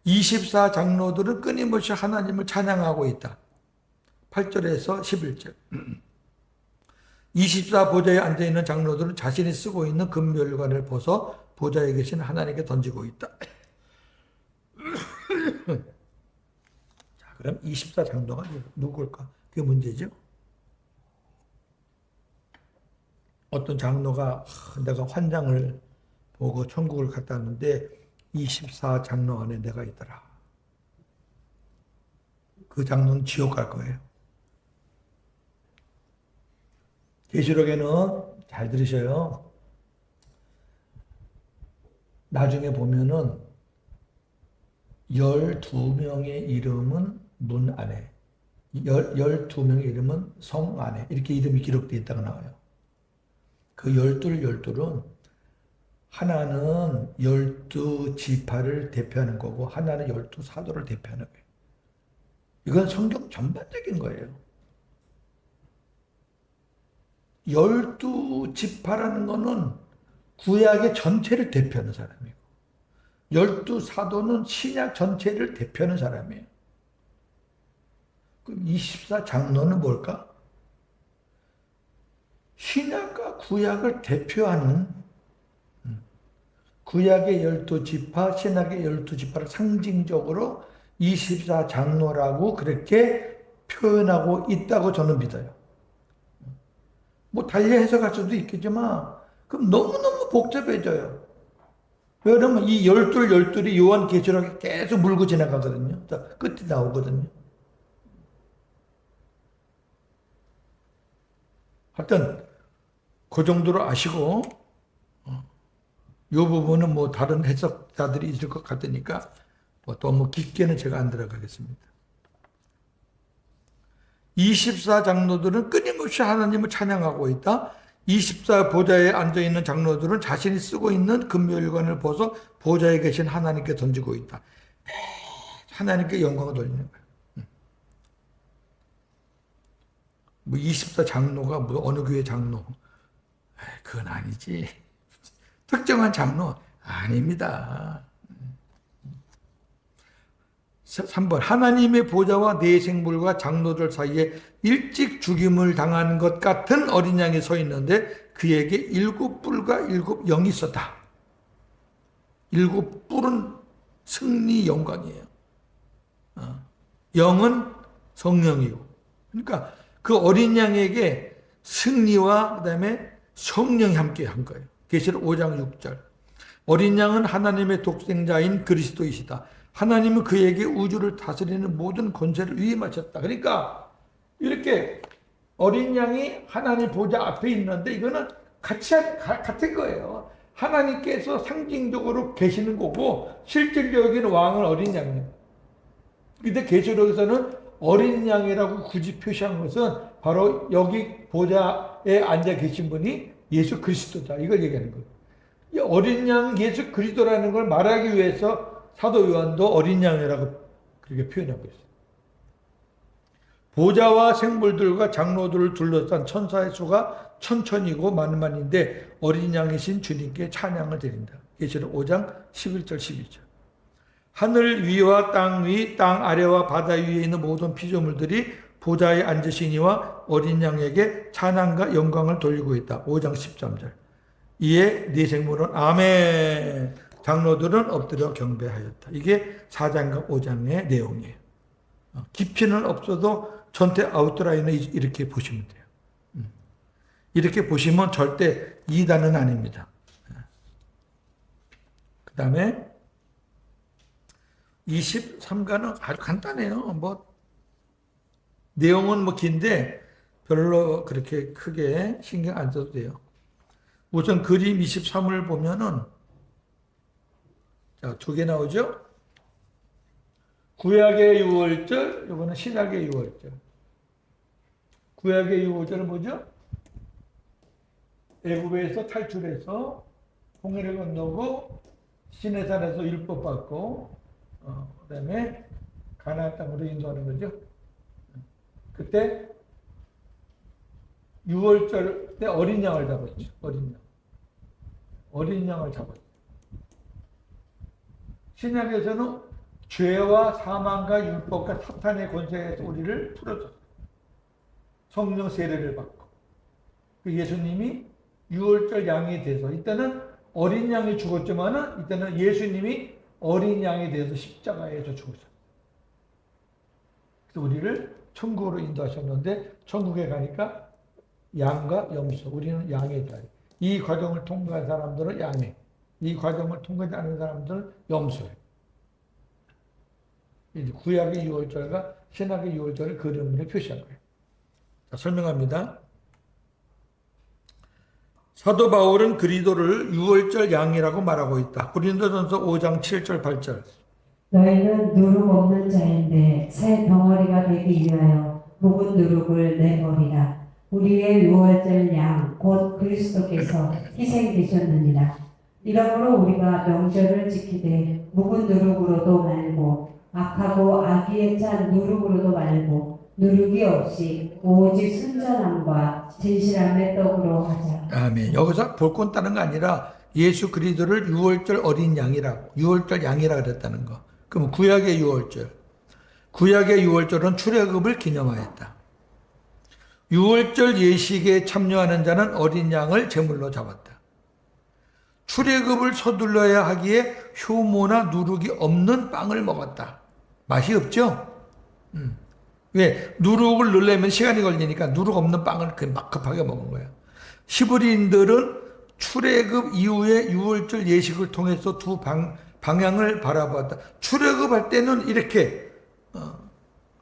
24장로들은 끊임없이 하나님을 찬양하고 있다. 8절에서 11절. 24보좌에 앉아있는 장로들은 자신이 쓰고 있는 금멸관을 벗어 보좌에 계신 하나님께 던지고 있다. 자, 그럼 24장로가 누굴까? 그게 문제죠. 어떤 장로가 내가 환장을 보고 천국을 갔다 왔는데 24장로 안에 내가 있더라. 그 장로는 지옥 갈 거예요. 계시록에는 잘 들으셔요. 나중에 보면은 12명의 이름은 문 안에, 12명의 이름은 성 안에 이렇게 이름이 기록되어 있다고 나와요. 그 12은 하나는 12지파를 대표하는 거고 하나는 12사도를 대표하는 거예요. 이건 성경 전반적인 거예요. 12지파라는 거는 구약의 전체를 대표하는 사람이고 12사도는 신약 전체를 대표하는 사람이에요. 그럼 24장로는 뭘까? 신약과 구약을 대표하는 구약의 12지파, 신약의 12지파를 상징적으로 24장로라고 그렇게 표현하고 있다고 저는 믿어요. 뭐 달리 해석할 수도 있겠지만 그럼 너무너무 복잡해져요. 왜냐면 이 열둘이 요한계시록에 계속 물고 지나가거든요. 끝이 나오거든요. 하여튼 그 정도로 아시고 이 부분은 뭐 다른 해석자들이 있을 것 같으니까 뭐 너무 깊게는 제가 안 들어가겠습니다. 24장로들은 끊임없이 하나님을 찬양하고 있다. 24 보좌에 앉아있는 장로들은 자신이 쓰고 있는 금멸관을 벗어 보좌에 계신 하나님께 던지고 있다. 하나님께 영광을 돌리는 거예요. 뭐 24 장로가 뭐 어느 교회 장로? 그건 아니지. 특정한 장로? 아닙니다. 3번 하나님의 보좌와 네 생물과 장로들 사이에 일찍 죽임을 당한 것 같은 어린 양이 서 있는데 그에게 7뿔과 7영이 있었다. 7뿔은 승리 영광이에요. 영은 성령이고. 그러니까 그 어린 양에게 승리와 그다음에 성령이 함께 한 거예요. 계시록 5장 6절. 어린 양은 하나님의 독생자인 그리스도이시다. 하나님은 그에게 우주를 다스리는 모든 권세를 위임하셨다. 그러니까 이렇게 어린 양이 하나님 보좌 앞에 있는데 이거는 같은 거예요. 하나님께서 상징적으로 계시는 거고 실질적인 왕은 어린 양이에요. 근데 계시록에서는 어린 양이라고 굳이 표시한 것은 바로 여기 보좌에 앉아 계신 분이 예수 그리스도다. 이걸 얘기하는 거예요. 이 어린 양 예수 그리스도라는 걸 말하기 위해서 사도 요한도 어린 양이라고 그렇게 표현하고 있어요. 보좌와 생물들과 장로들을 둘러싼 천사의 수가 천천이고 만만인데 어린 양이신 주님께 찬양을 드린다. 계시록 5장 11절 12절. 하늘 위와 땅 위, 땅 아래와 바다 위에 있는 모든 피조물들이 보좌에 앉으신 이와 어린 양에게 찬양과 영광을 돌리고 있다. 5장 13절. 이에 네 생물은 아멘. 장로들은 엎드려 경배하였다. 이게 4장과 5장의 내용이에요. 깊이는 없어도 전체 아웃라인을 이렇게 보시면 돼요. 이렇게 보시면 절대 2단은 아닙니다. 그 다음에 23가는 아주 간단해요. 뭐 내용은 뭐 긴데 별로 그렇게 크게 신경 안 써도 돼요. 우선 그림 23을 보면은 자, 2개 나오죠? 구약의 유월절, 이거는 신약의 유월절. 구약의 유월절은 뭐죠? 애굽에서 탈출해서 홍해를 건너고 시내산에서 율법 받고 그다음에 가나안 땅으로 인도하는 거죠. 그때 유월절 때 어린 양을 잡았죠. 어린 양을 잡았죠. 신약에서는 죄와 사망과 율법과 사탄의 권세에서 우리를 풀어줬어요. 성령 세례를 받고. 예수님이 유월절 양이 돼서 이때는 어린 양이 죽었지만은 이때는 예수님이 어린 양이 돼서 십자가에서 죽으셨어요. 그래서 우리를 천국으로 인도하셨는데 천국에 가니까 양과 염소, 우리는 양의 자리. 이 과정을 통과한 사람들은 양에, 이 과정을 통과하지 않은 사람들은 염소에. 구약의 유월절과 신약의 유월절을 그림으로 표시한 거예요. 자, 설명합니다. 사도 바울은 그리스도를 유월절 양이라고 말하고 있다. 고린도전서 5장 7절 8절. 너희는 누룩 없는 자인데 새 덩어리가 되기 위하여 묵은 누룩을 내버리라. 우리의 유월절 양 곧 그리스도께서 희생되셨느니라. 이러므로 우리가 명절을 지키되 묵은 누룩으로도 말고 악하고 악의에 찬 누룩으로도 말고 누룩이 없이 오직 순전함과 진실함의 떡으로 하자. 아멘. 여기서 볼 건 다른 거 아니라 예수 그리스도를 유월절 어린 양이라고, 유월절 양이라고 그랬다는 거. 그럼 구약의 유월절. 구약의 유월절은 출애굽을 기념하였다. 유월절 예식에 참여하는 자는 어린 양을 제물로 잡았다. 출애굽을 서둘러야 하기에 효모나 누룩이 없는 빵을 먹었다. 맛이 없죠? 왜? 누룩을 넣으려면 시간이 걸리니까 누룩 없는 빵을 막 급하게 먹은 거야. 히브리인들은 출애굽 이후에 유월절 예식을 통해서 두 방향을 바라봤다. 출애굽할 때는 이렇게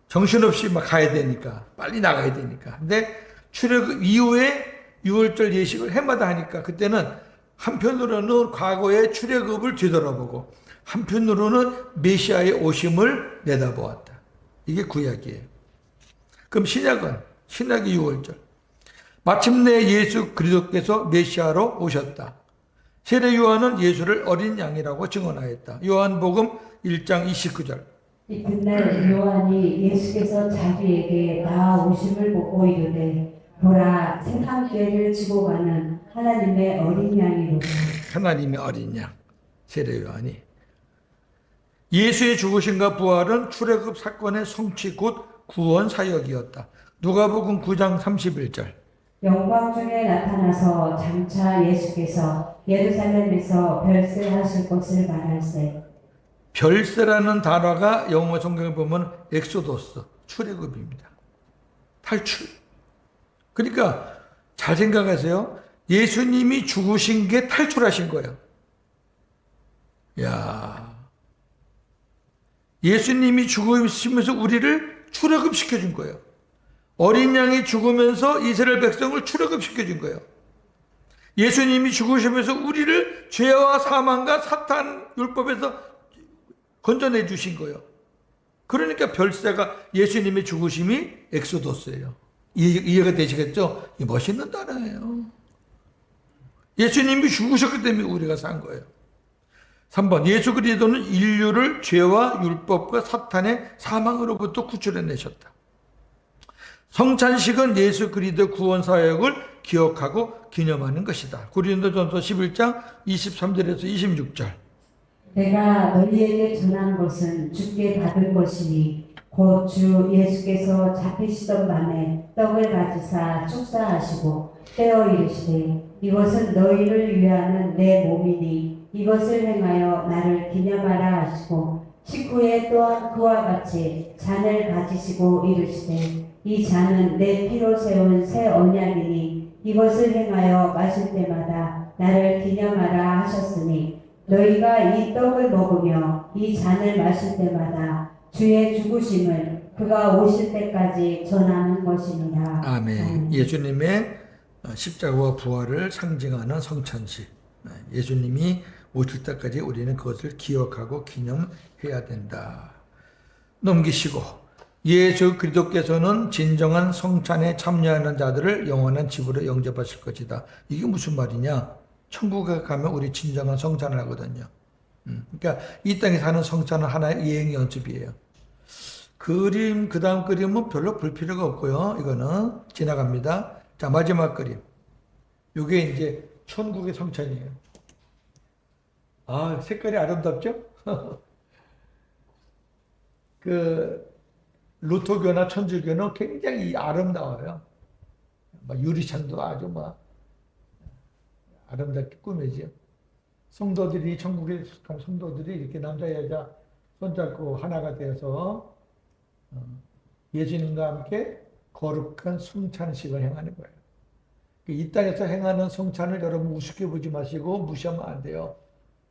정신없이 막 가야 되니까, 빨리 나가야 되니까. 근데 출애굽 이후에 유월절 예식을 해마다 하니까 그때는 한편으로는 과거의 출애굽을 뒤돌아보고 한편으로는 메시아의 오심을 내다보았다. 이게 구약이에요. 그럼 신약이 유월절. 마침내 예수 그리스도께서 메시아로 오셨다. 세례 요한은 예수를 어린 양이라고 증언하였다. 요한복음 1장 29절. 이튿날 요한이 예수께서 자기에게 나아오심을 보고 이르되 보라 세상 죄를 지고 가는 하나님의 어린 양이로다. 하나님의 어린 양 세례 요한이 예수의 죽으심과 부활은 출애굽 사건의 성취 곧 구원 사역이었다. 누가복음 9장 31절. 영광 중에 나타나서 장차 예수께서 예루살렘에서 별세하실 것을 말할세. 별세라는 단어가 영어 성경에 보면 엑소더스, 출애굽입니다. 탈출. 그러니까 잘 생각하세요. 예수님이 죽으신 게 탈출하신 거예요. 야, 예수님이 죽으시면서 우리를 출애굽시켜준 거예요. 어린 양이 죽으면서 이스라엘 백성을 출애굽시켜준 거예요. 예수님이 죽으시면서 우리를 죄와 사망과 사탄 율법에서 건져내 주신 거예요. 그러니까 별세가 예수님의 죽으심이 엑소더스예요. 이해가 되시겠죠? 이 멋있는 단어예요. 예수님이 죽으셨기 때문에 우리가 산 거예요. 3번 예수 그리스도는 인류를 죄와 율법과 사탄의 사망으로부터 구출해내셨다. 성찬식은 예수 그리스도 구원 사역을 기억하고 기념하는 것이다. 고린도전서 11장 23절에서 26절. 내가 너희에게 전한 것은 주께 받은 것이니 곧 주 예수께서 잡히시던 밤에 떡을 가지사 축사하시고 떼어 이르시되 이것은 너희를 위하는 내 몸이니 이것을 행하여 나를 기념하라 하시고 식후에 또한 그와 같이 잔을 가지시고 이르시되 이 잔은 내 피로 세운 새 언약이니 이것을 행하여 마실 때마다 나를 기념하라 하셨으니 너희가 이 떡을 먹으며 이 잔을 마실 때마다 주의 죽으심을 그가 오실 때까지 전하는 것입니다. 아멘. 예수님의 십자가와 부활을 상징하는 성찬식. 예수님이 오실 때까지 우리는 그것을 기억하고 기념해야 된다. 넘기시고 예수 그리스도께서는 진정한 성찬에 참여하는 자들을 영원한 집으로 영접하실 것이다. 이게 무슨 말이냐? 천국에 가면 우리 진정한 성찬을 하거든요. 그러니까 이 땅에 사는 성찬은 하나의 예행 연습이에요. 그 다음 그림은 별로 볼 필요가 없고요. 이거는 지나갑니다. 자, 마지막 그림. 이게 이제 천국의 성찬이에요. 아, 색깔이 아름답죠? 루터교나 천주교는 굉장히 아름다워요. 유리창도 아주 아름답게 꾸며지요. 성도들이, 천국에 속한 성도들이 이렇게 남자, 여자 손잡고 하나가 되어서 예수님과 함께 거룩한 성찬식을 행하는 거예요. 이 땅에서 행하는 성찬을 여러분 우습게 보지 마시고 무시하면 안 돼요.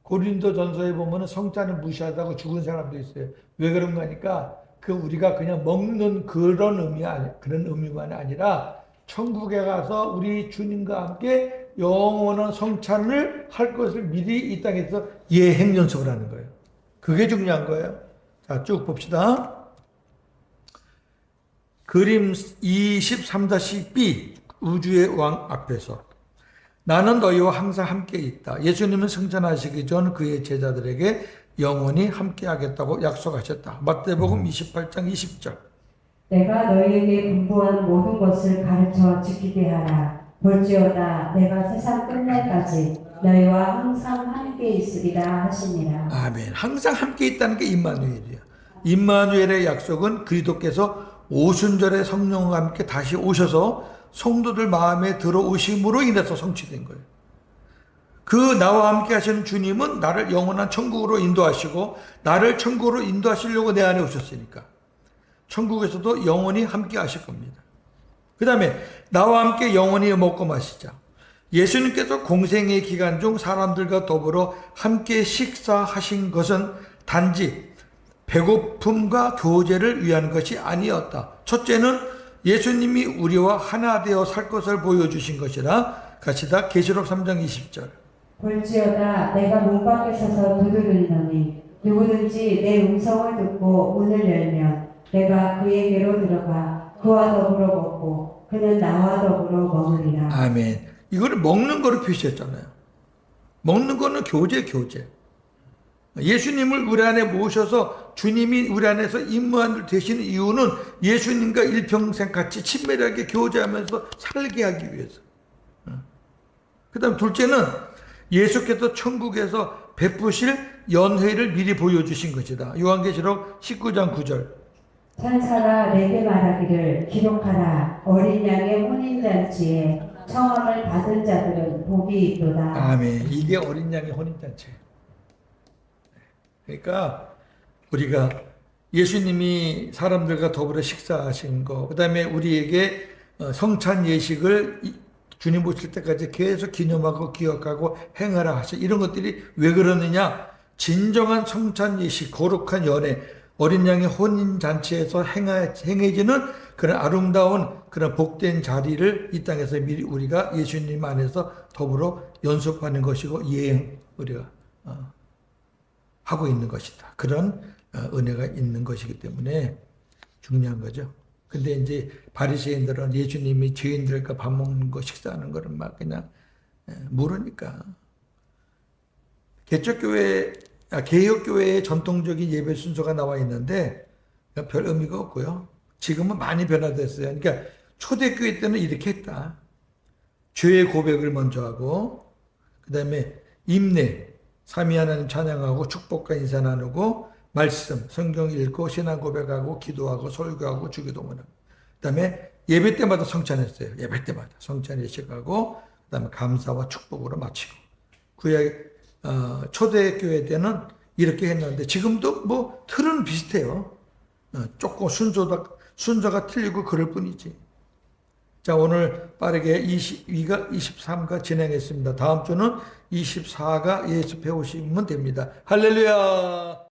고린도전서에 보면 성찬을 무시하다고 죽은 사람도 있어요. 왜 그런가 하니까 우리가 그냥 먹는 그런 의미만 아니라 천국에 가서 우리 주님과 함께 영원한 성찬을 할 것을 미리 이 땅에서 예행 연습을 하는 거예요. 그게 중요한 거예요. 자, 쭉 봅시다. 그림 23-B 우주의 왕 앞에서 나는 너희와 항상 함께 있다. 예수님은 승천하시기 전 그의 제자들에게 영원히 함께 하겠다고 약속하셨다. 마태복음 28장 20절. 내가 너희에게 분부한 모든 것을 가르쳐 지키게 하라. 볼지어다 내가 세상 끝날까지 너희와 항상 함께 있으리라 하시니라. 아멘. 항상 함께 있다는 게 임마누엘이에요. 임마누엘의 약속은 그리스도께서 오순절에 성령과 함께 다시 오셔서 성도들 마음에 들어오심으로 인해서 성취된 거예요. 나와 함께 하시는 주님은 나를 영원한 천국으로 인도하시고 나를 천국으로 인도하시려고 내 안에 오셨으니까 천국에서도 영원히 함께 하실 겁니다. 그 다음에 나와 함께 영원히 먹고 마시자. 예수님께서 공생의 기간 중 사람들과 더불어 함께 식사하신 것은 단지 배고픔과 교제를 위한 것이 아니었다. 첫째는 예수님이 우리와 하나 되어 살 것을 보여주신 것이라. 같이다. 계시록 3장 20절. 볼지어다 내가 문 밖에 서서 두드리노니 누구든지 내 음성을 듣고 문을 열면 내가 그에게로 들어가 그와 더불어 먹고 그는 나와 더불어 먹으리라. 아멘. 이거를 먹는 거로 표시했잖아요. 먹는 거는 교제. 예수님을 우리 안에 모셔서 주님이 우리 안에서 임무한 되시는 이유는 예수님과 일평생 같이 친밀하게 교제하면서 살게 하기 위해서. 그 다음 둘째는 예수께서 천국에서 베푸실 연회를 미리 보여주신 것이다. 요한계시록 19장 9절. 천사가 내게 말하기를 기록하라 어린 양의 혼인잔치에 청함을 받은 자들은 복이 있도다. 아멘. 이게 어린 양의 혼인잔치예요. 그러니까 우리가 예수님이 사람들과 더불어 식사하신 거, 그 다음에 우리에게 성찬 예식을 주님 오실 때까지 계속 기념하고 기억하고 행하라 하셔. 이런 것들이 왜 그러느냐? 진정한 성찬 예식, 거룩한 연회, 어린 양의 혼인잔치에서 행해지는 그런 아름다운 그런 복된 자리를 이 땅에서 미리 우리가 예수님 안에서 더불어 연습하는 것이고 우리가 하고 있는 것이다. 그런 은혜가 있는 것이기 때문에 중요한 거죠. 근데 이제 바리새인들은 예수님이 죄인들과 밥 먹는 거, 식사하는 거를 막 그냥 모르니까. 개혁교회의 전통적인 예배 순서가 나와 있는데 별 의미가 없고요. 지금은 많이 변화됐어요. 그러니까 초대교회 때는 이렇게 했다. 죄의 고백을 먼저 하고, 그 다음에 임내, 삼위 하나님 찬양하고 축복과 인사 나누고 말씀, 성경 읽고 신앙 고백하고 기도하고 설교하고 주기도문하고, 그 다음에 예배 때마다 성찬했어요. 예배 때마다 성찬 예식하고, 그 다음에 감사와 축복으로 마치고. 초대교회 때는 이렇게 했는데 지금도 뭐 틀은 비슷해요. 조금 순서가 틀리고 그럴 뿐이지. 자, 오늘 빠르게 23가 진행했습니다. 다음 주는 24가 예습해 오시면 됩니다. 할렐루야!